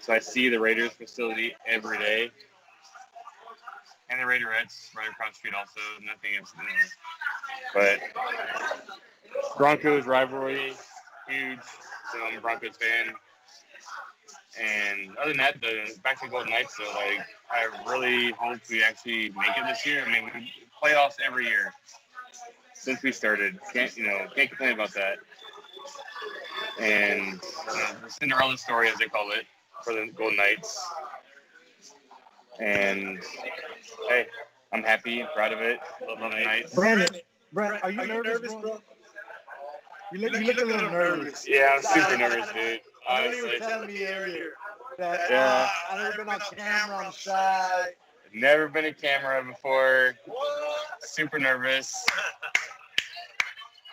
I: So I see the Raiders facility every day. And the Raiderettes right across the street also, nothing else. But Broncos rivalry, huge. So I'm a Broncos fan. And other than that, back to Golden Knights, so I really hope we actually make it this year. I mean, we playoffs every year since we started. Can't complain about that. And the Cinderella story, as they call it, for the Golden Knights. And hey, I'm happy and proud of it. Love the Knights.
G: Brandon, are you nervous, bro? You look a little nervous.
I: Yeah, I'm super nervous, dude. Honestly.
G: You were telling me earlier that I've never been on camera, I'm shy.
I: Never been on camera before. Super nervous.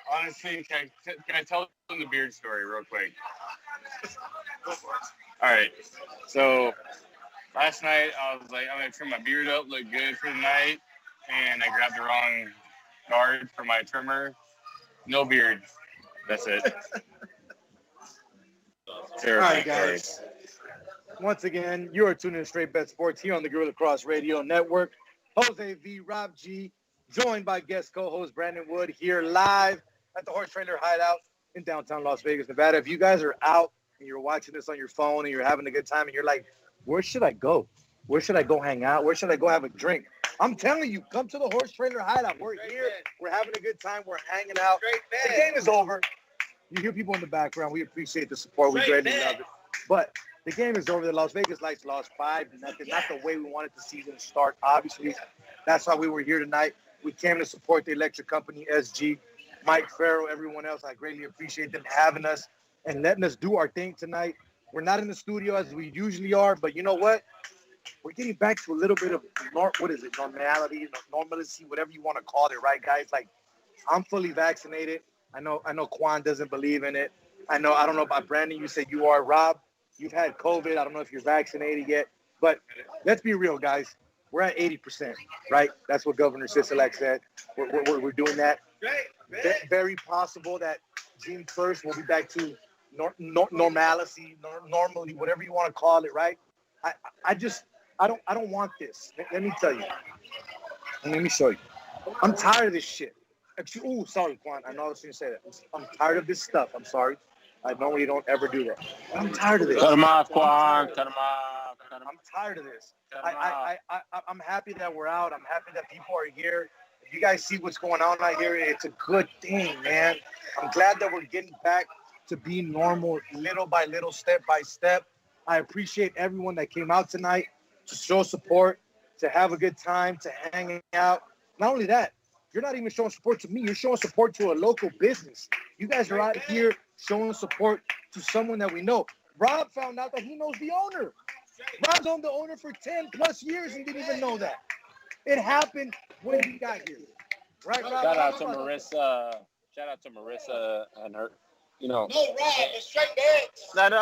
I: Honestly, can I tell them the beard story real quick? All right. So last night I was like, I'm gonna trim my beard up, look good for the night, and I grabbed the wrong guard for my trimmer. No beard. That's it.
G: All right, guys. Once again, you are tuning in to Straight Bet Sports here on the Gorilla Cross Radio Network. Jose V, Rob G, joined by guest co-host Brandon Wood here live at the Horse Trailer Hideout in downtown Las Vegas, Nevada. If you guys are out and you're watching this on your phone and you're having a good time and you're like, where should I go? Where should I go hang out? Where should I go have a drink? I'm telling you, come to the Horse Trailer Hideout. We're here. We're having a good time. We're hanging out. The game is over. You hear people in the background. We appreciate the support. We greatly love it. But the game is over. The Las Vegas Lights lost 5-0. Not the way we wanted the season to start, obviously. That's why we were here tonight. We came to support the electric company, SG, Mike Farrell, everyone else. I greatly appreciate them having us and letting us do our thing tonight. We're not in the studio as we usually are, but you know what? We're getting back to a little bit of, normality, normalcy, whatever you want to call it, right, guys? Like, I'm fully vaccinated. I know Quan doesn't believe in it. I don't know about Brandon. You said you are. Rob, you've had COVID. I don't know if you're vaccinated yet. But let's be real, guys. We're at 80%, right? That's what Governor Sisolak said. We're doing that. Very possible that June 1st we'll be back to normalcy, normally, whatever you want to call it, right? I don't want this. Let me tell you. And let me show you. I'm tired of this shit. Actually, sorry, Quan. I know I was going to say that. I'm tired of this stuff. I'm sorry. I normally don't ever do that. I'm tired of this.
H: Cut him off, Quan. Cut him off.
G: I'm tired of this. I'm happy that we're out. I'm happy that people are here. If you guys see what's going on out here, it's a good thing, man. I'm glad that we're getting back to being normal little by little, step by step. I appreciate everyone that came out tonight to show support, to have a good time, to hang out. Not only that, you're not even showing support to me. You're showing support to a local business. You guys are out here showing support to someone that we know. Rob found out that he knows the owner. Rob's owned the owner for 10 plus years and didn't even know that. It happened when he got here. Right, Rob?
H: Shout out to Marissa and her,
C: No, Rob, it's straight bets.
H: No.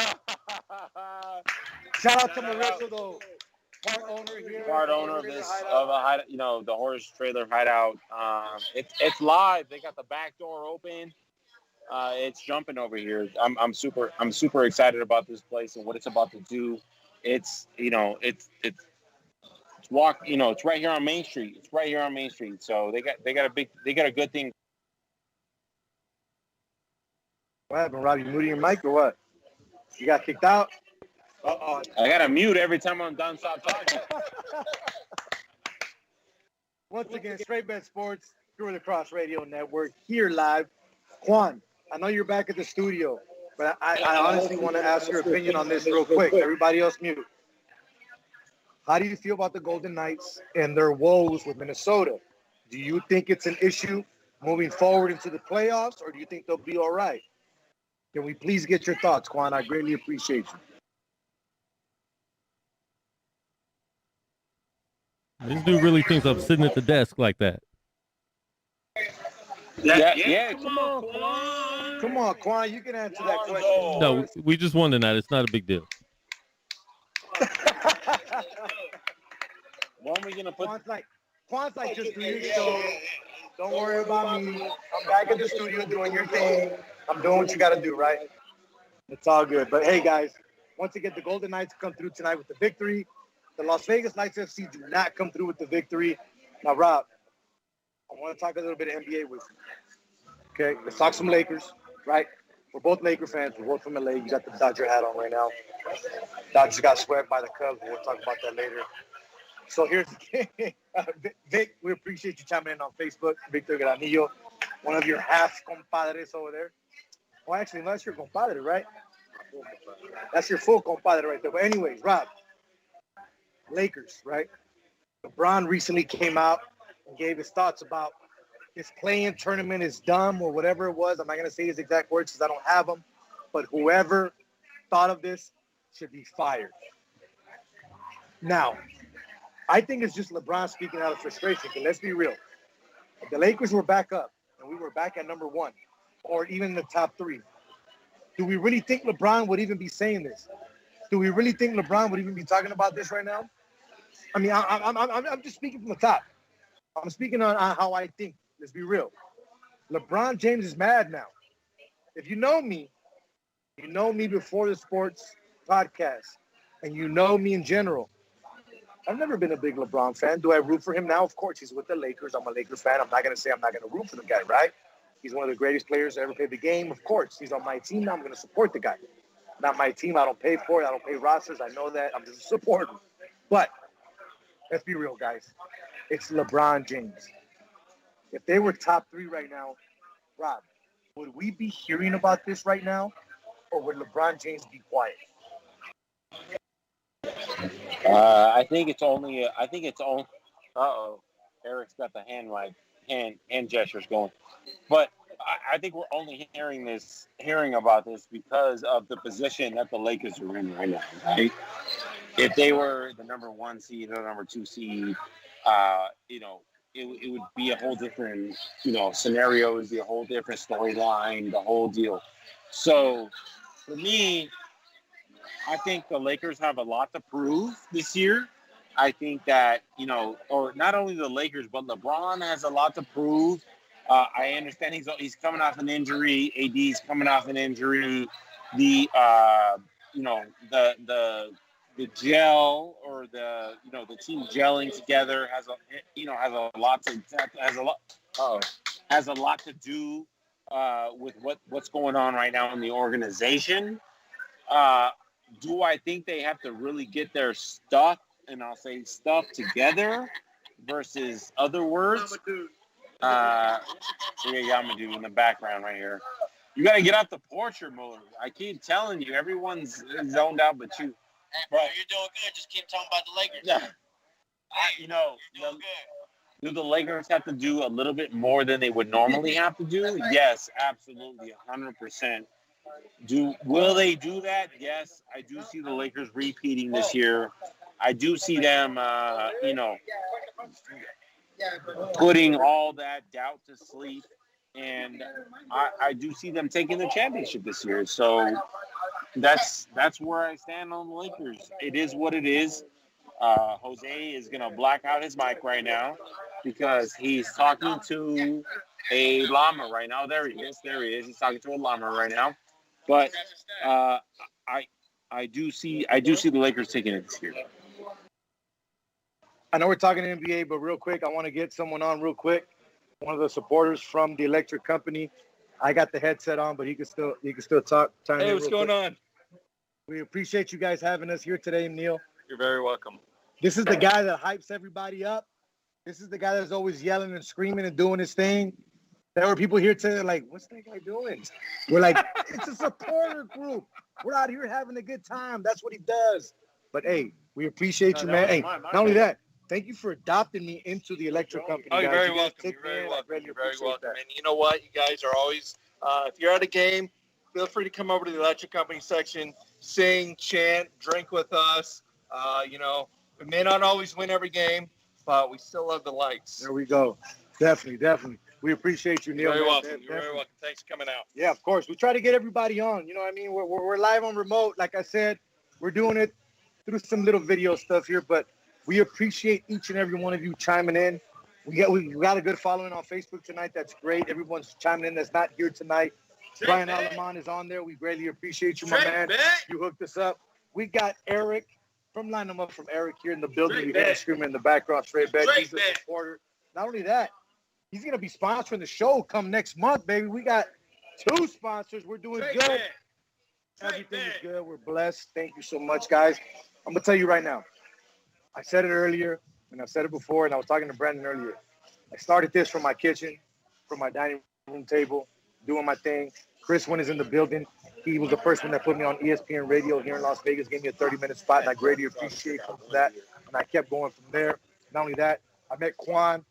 G: Shout out to Marissa, though. Part owner of
H: this,
G: hideout.
H: the Horse Trailer Hideout. It's live. They got the back door open. It's jumping over here. I'm super excited about this place and what it's about to do. It's right here on Main Street. It's right here on Main Street. So they got a good thing.
G: What happened, Rob? You muted your mic or what? You got kicked out? Uh-oh.
H: I got to mute every time I'm done stop talking.
G: Once again, Straight Bet Sports, Gorilla Cross Radio Network, here live. Quan, I know you're back at the studio, but I honestly want to ask your opinion on this real quick. Everybody else mute. How do you feel about the Golden Knights and their woes with Minnesota? Do you think it's an issue moving forward into the playoffs, or do you think they'll be all right? Can we please get your thoughts, Quan? I greatly appreciate you.
K: This dude really thinks I'm sitting at the desk like that.
H: Yeah. Come on, Quan.
G: Come on, Quan. You can answer that question.
K: No, we just won tonight. It's not a big deal.
H: When are we gonna put?
G: Quan's like, just do your show. Don't worry about me. I'm back at the studio doing your thing. I'm doing what you got to do, right? It's all good. But hey, guys, once again, the Golden Knights come through tonight with the victory. The Las Vegas Lights FC do not come through with the victory. Now, Rob, I want to talk a little bit of NBA with you. Okay, let's talk some Lakers, right? We're both Laker fans. We're both from LA. You got the Dodger hat on right now. Dodgers got swept by the Cubs. We'll talk about that later. So here's the thing. Vic, we appreciate you chiming in on Facebook. Victor Granillo, one of your half compadres over there. Well, actually, no, that's your compadre, right? That's your full compadre right there. But anyways, Rob, Lakers, right? LeBron recently came out and gave his thoughts about this play-in tournament is dumb or whatever it was. I'm not going to say his exact words because I don't have them. But whoever thought of this should be fired. Now, I think it's just LeBron speaking out of frustration. But let's be real. If the Lakers were back up and we were back at number one or even in the top three, do we really think LeBron would even be saying this? Do we really think LeBron would even be talking about this right now? I mean, I'm just speaking from the top. I'm speaking on how I think. Let's be real. LeBron James is mad now. If you know me before the sports podcast, and you know me in general. I've never been a big LeBron fan. Do I root for him now? Of course, he's with the Lakers. I'm a Lakers fan. I'm not going to say I'm not going to root for the guy, right? He's one of the greatest players to ever play the game. Of course, he's on my team. Now I'm going to support the guy. Not my team. I don't pay for it. I don't pay rosters. I know that. I'm just a supporter. But let's be real, guys. It's LeBron James. If they were top 3 right now, Rob, would we be hearing about this right now? Or would LeBron James be quiet?
H: I think it's only. Uh-oh. Eric's got the hand gestures going. But I think we're only hearing about this because of the position that the Lakers are in right now, right? If they were the number 1 seed or number 2 seed, it would be a whole different, scenario. It would be a whole different storyline, the whole deal. So for me, I think the Lakers have a lot to prove this year. I think that, or not only the Lakers, but LeBron has a lot to prove. I understand he's coming off an injury. AD's coming off an injury. The gel or the team gelling together has a lot to do with what's going on right now in the organization. Do I think they have to really get their stuff, and I'll say stuff together versus other words? Yamadou in the background right here. You got to get off the porch, Muller. I keep telling you, everyone's zoned out but you.
C: Hey, bro, you're doing good. Just keep talking about the Lakers.
H: Yeah. Do the Lakers have to do a little bit more than they would normally have to do? Yes, absolutely, 100%. Will they do that? Yes, I do see the Lakers repeating this year. I do see them, putting all that doubt to sleep, and I do see them taking the championship this year. So that's where I stand on the Lakers. It is what it is. Jose is going to black out his mic right now because he's talking to a llama right now. There he is. He's talking to a llama right now. But I do see the Lakers taking it this year.
G: I know we're talking NBA, but real quick, I want to get someone on real quick. One of the supporters from the electric company. I got the headset on, but he can still talk.
L: Hey, what's going on?
G: We appreciate you guys having us here today, Neil.
L: You're very welcome.
G: This is the guy that hypes everybody up. This is the guy that's always yelling and screaming and doing his thing. There were people here today like, what's that guy doing? We're like, it's a supporter group. We're out here having a good time. That's what he does. But, hey, we appreciate you, man. Hey, not only that, thank you for adopting me into the electric company.
L: Oh, you're
G: guys.
L: very welcome. You're very welcome. You're very welcome. And you know what? You guys are always, if you're at a game, feel free to come over to the electric company section, sing, chant, drink with us. We may not always win every game, but we still love the lights.
G: There we go. Definitely. We appreciate you, Neil.
L: You're very welcome. You're very welcome. Thanks for coming out.
G: Yeah, of course. We try to get everybody on. You know what I mean? We're live on remote. Like I said, we're doing it through some little video stuff here, but we appreciate each and every one of you chiming in. We got a good following on Facebook tonight. That's great. Everyone's chiming in that's not here tonight. Brian Alamon is on there. We greatly appreciate you, my man. You hooked us up. We got Eric from Line 'em Up from Eric here in the building. You hear him screaming in the background. Straight bet. He's a supporter. Not only that, he's going to be sponsoring the show come next month, baby. We got 2 sponsors. We're doing good. Everything is good. We're blessed. Thank you so much, guys. I'm going to tell you right now. I said it earlier, and I've said it before, and I was talking to Brandon earlier. I started this from my kitchen, from my dining room table, doing my thing. Chris, when is in the building, he was the first one that put me on ESPN radio here in Las Vegas, gave me a 30-minute spot, and I greatly appreciate him for that. And I kept going from there. Not only that, I met Quan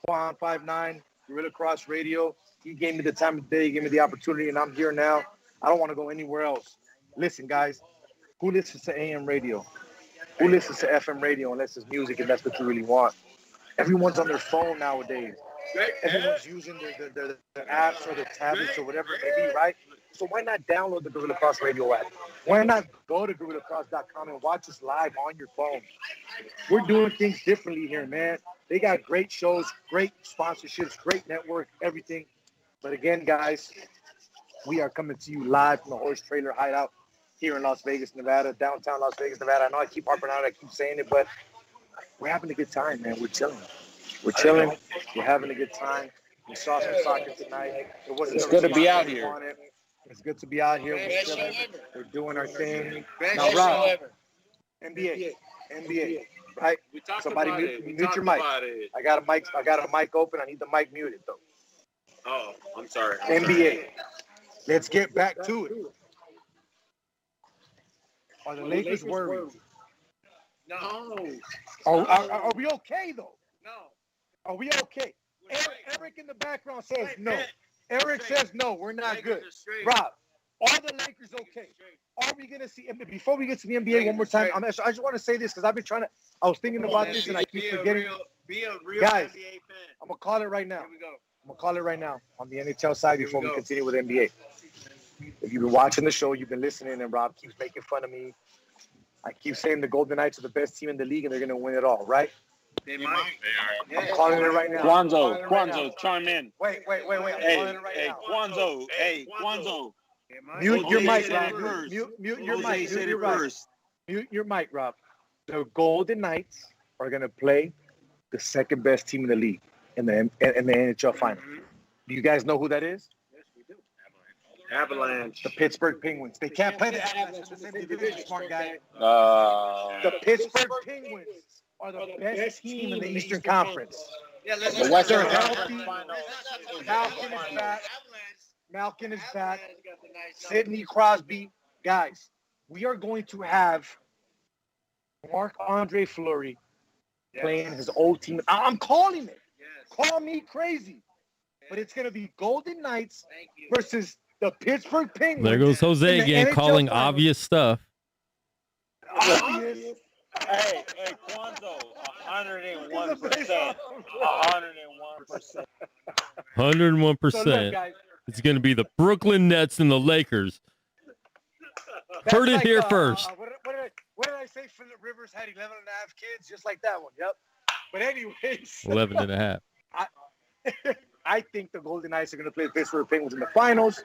G: 59, Gorilla Cross Radio. He gave me the time of day, gave me the opportunity, and I'm here now. I don't want to go anywhere else. Listen, guys, who listens to AM radio? Who listens to FM radio unless it's music and that's what you really want? Everyone's on their phone nowadays. Everyone's using their apps or their tablets or whatever it may be, right? So why not download the Gorilla Cross Radio app? Why not go to GorillaCross.com and watch us live on your phone? We're doing things differently here, man. They got great shows, great sponsorships, great network, everything. But again, guys, we are coming to you live from the Horse Trailer Hideout here in Las Vegas, Nevada, downtown Las Vegas, Nevada. I know I keep harping on it, I keep saying it, but we're having a good time, man. We're chilling. We're having a good time. We saw some soccer tonight.
H: It's good to be out here.
G: It's good to be out here. We're chilling. We're doing our thing. Now, Rob, NBA, right? Somebody mute your mic. I got a mic open. I need the mic muted though.
C: Oh, I'm sorry.
G: NBA. Let's get back to it. Are the Lakers worried?
C: No.
G: Are we okay though?
C: No.
G: Are we okay? Eric in the background says no. Eric says no. We're not good. Rob, are the Lakers okay? Are we gonna see? Before we get to the NBA one more time, I just want to say this because I've been I was thinking about this and I keep forgetting.
C: Be a real
G: Guys,
C: NBA fan.
G: I'm gonna call it right now.
C: Here we go.
G: I'm gonna call it right now on the NHL side before we continue with NBA. If you've been watching the show, you've been listening, and Rob keeps making fun of me. I keep saying the Golden Knights are the best team in the league and they're gonna win it all, right?
C: They might.
I: They are.
G: I'm calling it right now.
H: Kwanzo, chime in.
G: Wait. I'm calling it right now.
H: Kwanzo.
G: Mute your mic, Rob.
H: Rob.
G: Mute your mic.
H: Said it first.
G: Mute your mic, Rob. The Golden Knights are gonna play the second best team in the league in the NHL final. Do you guys know who that is?
C: Yes, we do. Avalanche.
G: The Pittsburgh Penguins. They can't play the Avalanche in the same division, smart guy. The Pittsburgh Penguins are the best team in the Eastern Conference.
C: Yeah, let's
H: The Western
G: healthy. Malkin is back. Sidney Crosby. Guys, we are going to have Marc-Andre Fleury playing his old team. I'm calling it. Call me crazy. But it's going to be Golden Knights versus the Pittsburgh Penguins.
K: There goes Jose again, calling obvious stuff.
G: Obvious.
H: Hey, Kwanzo, 101%. 101%.
K: 101%.
G: So look, guys,
K: It's going to be the Brooklyn Nets and the Lakers. Heard it here first.
G: What did I say? Phillip Rivers had 11 and a half kids, just like that one. Yep. But anyways.
K: 11 and a half.
G: I think the Golden Knights are going to play the Pittsburgh Penguins in the finals.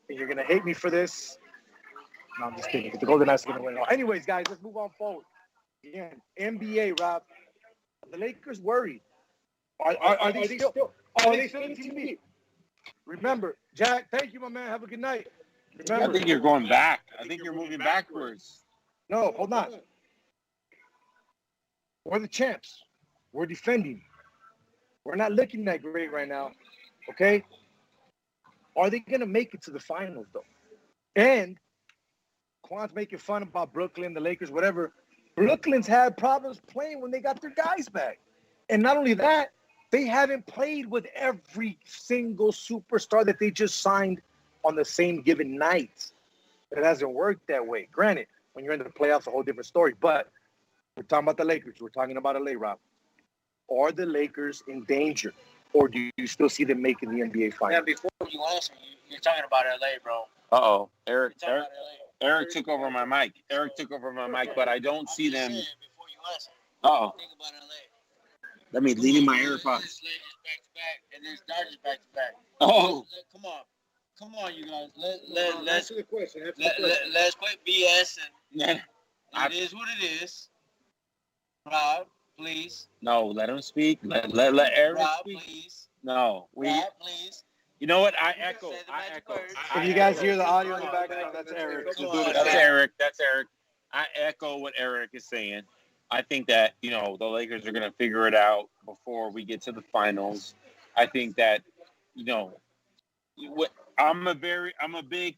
G: And you're going to hate me for this. No, I'm just kidding. The Golden Knights are going to win it all. Anyways, guys, let's move on forward. Again, NBA, Rob. Are the Lakers worried? Are they still in TV? Remember, Jack, thank you, my man. Have a good night. Remember,
H: I think you're going back. I think you're moving backwards.
G: No, hold on. We're the champs. We're defending. We're not looking that great right now. Okay? Are they going to make it to the finals, though? And Quan's making fun about Brooklyn, the Lakers, whatever. Brooklyn's had problems playing when they got their guys back. And not only that, they haven't played with every single superstar that they just signed on the same given night. It hasn't worked that way. Granted, when you're in the playoffs, a whole different story. But we're talking about the Lakers. We're talking about LA, Rob. Are the Lakers in danger? Or do you still see them making the NBA finals?
L: Yeah, before you answer, you're talking about LA, bro.
H: Uh-oh. Eric took over my mic. But I don't see them.
L: Before you answer,
H: Uh-oh.
L: think about LA.
H: Let me leave in my AirPods.
L: Lakers back to back, and there's Dodgers back to back.
H: Oh.
L: Come on, you guys. Let's
G: Answer the question.
L: let's quit BS and
H: I-
L: it is what it is. Rob, please.
H: No, let him speak. Let Eric
L: Rob,
H: speak.
L: please.
H: No.
L: Rob, please.
H: You know what? I
L: You gotta
H: echo.
L: say the magic words.
G: If you guys hear the audio in the background, that's Eric.
L: Come on.
H: That's Eric. I echo what Eric is saying. I think that, the Lakers are going to figure it out before we get to the finals. I think that, I'm a big,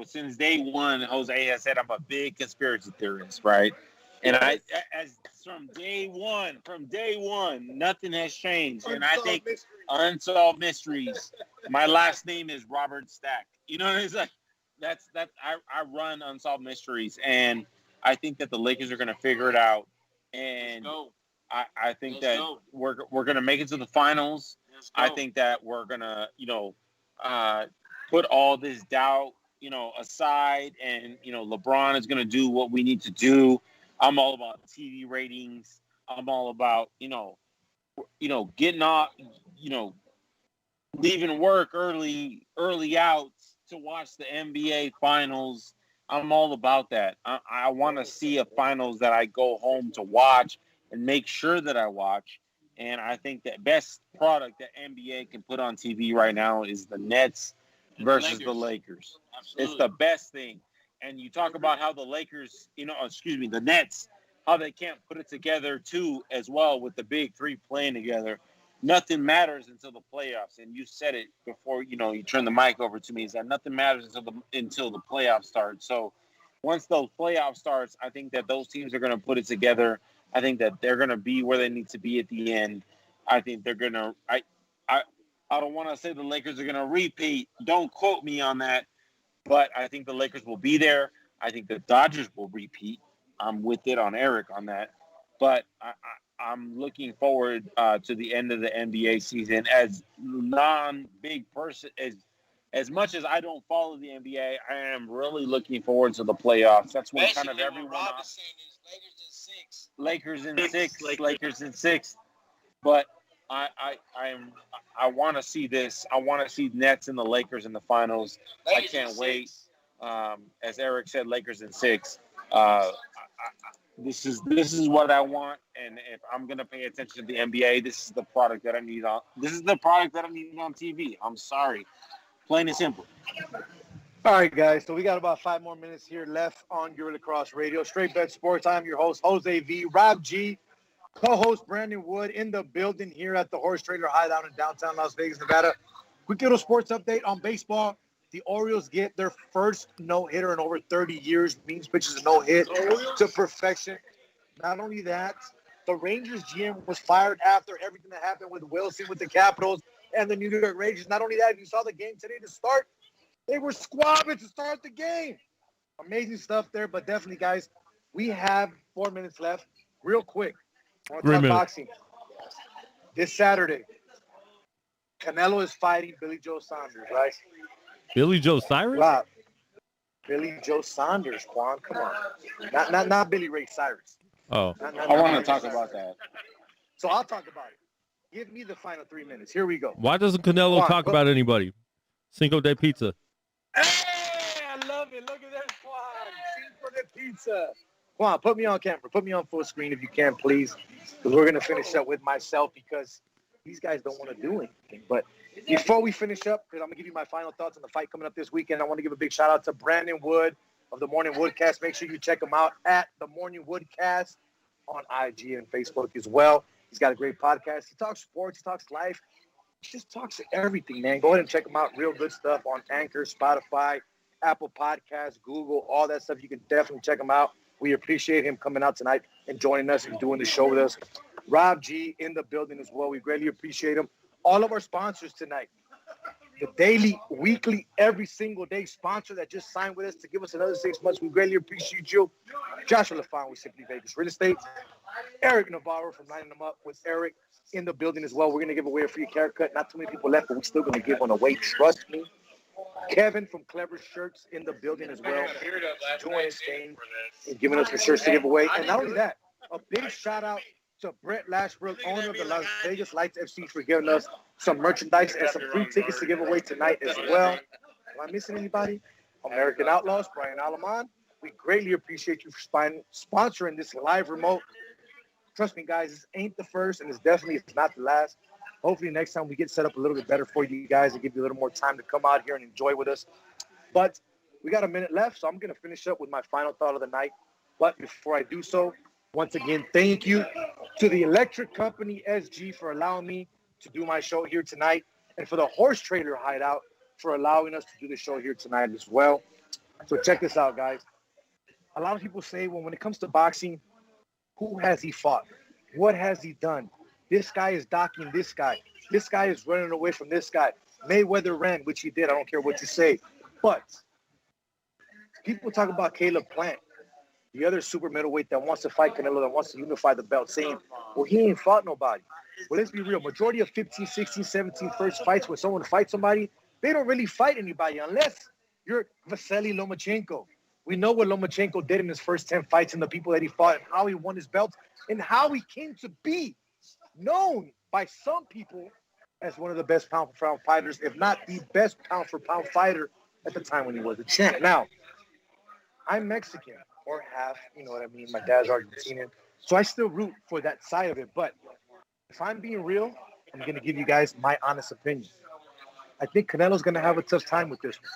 H: since day one, Jose has said I'm a big conspiracy theorist, right? And from day one, nothing has changed. And I think unsolved mysteries. My last name is Robert Stack. You know what I mean? It's like I run unsolved mysteries, and I think that the Lakers are going to figure it out. And I think that we're going to make it to the finals. I think that we're going to, put all this doubt, aside, and, LeBron is going to do what we need to do. I'm all about TV ratings. I'm all about, getting off, leaving work early out to watch the NBA Finals. I'm all about that. I want to see a Finals that I go home to watch and make sure that I watch. And I think the best product that NBA can put on TV right now is the Nets versus the Lakers. Absolutely. It's the best thing. And you talk about how the Lakers, the Nets, how they can't put it together too as well with the big three playing together. Nothing matters until the playoffs. And you said it before, you turned the mic over to me, is that nothing matters until the playoffs start. So once those playoffs starts, I think that those teams are going to put it together. I think that they're going to be where they need to be at the end. I think they're going to I don't want to say the Lakers are going to repeat. Don't quote me on that. But I think the Lakers will be there. I think the Dodgers will repeat. I'm with it on Eric on that. But I'm looking forward to the end of the NBA season as non-big person. As much as I don't follow the NBA, I am really looking forward to the playoffs. That's when kind of everyone. Lakers in six. But I want to see this. I want to see Nets and the Lakers in the finals. I can't wait. As Eric said, Lakers in 6. This is what I want, and if I'm gonna pay attention to the NBA, this is the product that I need on. This is the product that I need on TV. I'm sorry, plain and simple.
G: All right, guys. So we got about 5 more minutes here left on Guerrilla Cross Radio, Straight Bet Sports. I'm your host, Jose V. Rob G, co-host Brandon Wood in the building here at the Horse Trailer Hideout in downtown Las Vegas, Nevada. Quick little sports update on baseball. The Orioles get their first no-hitter in over 30 years. Means pitches a no-hit to perfection. Not only that, the Rangers GM was fired after everything that happened with Wilson, with the Capitals, and the New York Rangers. Not only that, if you saw the game today to start, they were squabbing to start the game. Amazing stuff there, but definitely, guys, we have 4 minutes left. Real quick, I want to talk boxing. This Saturday, Canelo is fighting Billy Joe Saunders, right?
K: Billy Joe Cyrus?
G: Wow. Billy Joe Saunders, Juan. Come on. Not Billy Ray Cyrus.
K: Oh.
H: I want to talk about that.
G: So I'll talk about it. Give me the final 3 minutes. Here we go.
K: Why doesn't Canelo talk about anybody? Cinco de Pizza.
G: Hey, I love it. Look at that, Juan. Cinco de Pizza. Juan, put me on camera. Put me on full screen if you can, please. Because we're going to finish up with myself because these guys don't want to do anything. But before we finish up, because I'm going to give you my final thoughts on the fight coming up this weekend, I want to give a big shout out to Brandon Wood of the Morning Woodcast. Make sure you check him out at the Morning Woodcast on IG and Facebook as well. He's got a great podcast. He talks sports. He talks life. He just talks everything, man. Go ahead and check him out. Real good stuff on Anchor, Spotify, Apple Podcasts, Google, all that stuff. You can definitely check him out. We appreciate him coming out tonight and joining us and doing the show with us. Rob G in the building as well. We greatly appreciate him. All of our sponsors tonight, the daily, weekly, every single day sponsor that just signed with us to give us another 6 months. We greatly appreciate you. Joshua LaFon with Simply Vegas Real Estate. Eric Navarro from Lining Them Up with Eric in the building as well. We're going to give away a free haircut. Not too many people left, but we're still going to give one away. Trust me. Kevin from Clever Shirts in the building as well. Doing his thing and giving us the shirts to give away. And not only that, a big shout out to Brett Lashbrook, owner of the Las Vegas Lights FC, for giving us some merchandise and some free tickets to give away tonight as well. Am I missing anybody? American Outlaws, Brian Alaman. We greatly appreciate you for sponsoring this live remote. Trust me, guys, this ain't the first, and it's not the last. Hopefully next time we get set up a little bit better for you guys and give you a little more time to come out here and enjoy with us. But we got a minute left, so I'm going to finish up with my final thought of the night. But before I do so, once again, thank you to the Electric Company SG for allowing me to do my show here tonight, and for the Horse Trailer Hideout for allowing us to do the show here tonight as well. So check this out, guys. A lot of people say, well, when it comes to boxing, who has he fought? What has he done? This guy is docking this guy. This guy is running away from this guy. Mayweather ran, which he did. I don't care what you say. But people talk about Caleb Plant, the other super middleweight that wants to fight Canelo, that wants to unify the belt, saying, well, he ain't fought nobody. Well, let's be real. Majority of 15, 16, 17 first fights when someone fights somebody, they don't really fight anybody unless you're Vasily Lomachenko. We know what Lomachenko did in his first 10 fights and the people that he fought and how he won his belt and how he came to be known by some people as one of the best pound-for-pound fighters, if not the best pound-for-pound fighter at the time when he was a champ. Now, I'm Mexican, or half, you know what I mean? My dad's Argentinian. So I still root for that side of it. But if I'm being real, I'm going to give you guys my honest opinion. I think Canelo's going to have a tough time with this one.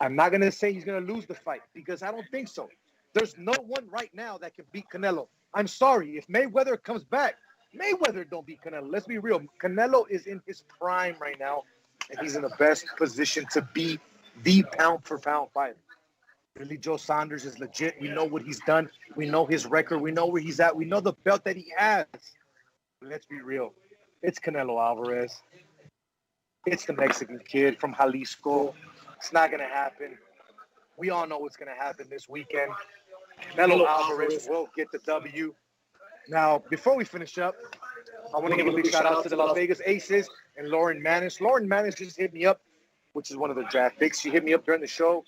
G: I'm not going to say he's going to lose the fight because I don't think so. There's no one right now that can beat Canelo. I'm sorry. If Mayweather comes back, Mayweather don't beat Canelo. Let's be real. Canelo is in his prime right now, and he's in the best position to be the pound-for-pound fighter. Billy Joe Saunders is legit. We know what he's done. We know his record. We know where he's at. We know the belt that he has. Let's be real. It's Canelo Alvarez. It's the Mexican kid from Jalisco. It's not going to happen. We all know what's going to happen this weekend. Canelo Alvarez will get the W. Now, before we finish up, I want to give a big shout out to the Las Vegas Aces and Lauren Manis. Lauren Manis just hit me up, which is one of the draft picks. She hit me up during the show.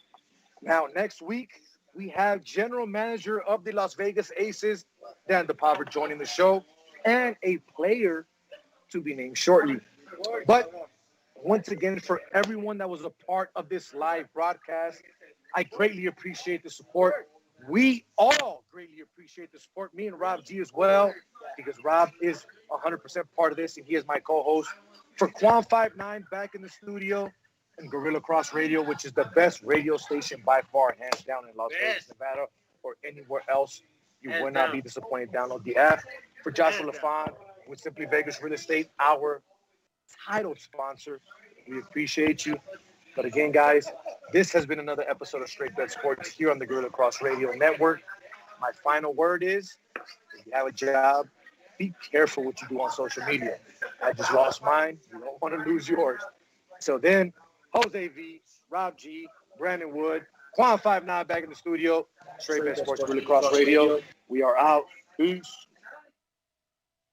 G: Now, next week, we have general manager of the Las Vegas Aces, Dan DePauver, joining the show, and a player to be named shortly. But once again, for everyone that was a part of this live broadcast, I greatly appreciate the support. We all greatly appreciate the support. Me and Rob G as well, because Rob is 100% part of this, and he is my co-host. For Quan59 back in the studio, and Gorilla Cross Radio, which is the best radio station by far, hands down in Las Vegas, Nevada, or anywhere else. You will not be disappointed. Download the app. For Joshua LaFon with Simply Vegas Real Estate, our title sponsor. We appreciate you. But again, guys, this has been another episode of Straight Bet Sports here on the Gorilla Cross Radio Network. My final word is, if you have a job, be careful what you do on social media. I just lost mine. You don't want to lose yours. So then, Jose V, Rob G, Brandon Wood, Quan59 back in the studio. Straight Bet Sports, Gorilla Cross Radio. We are out. Peace.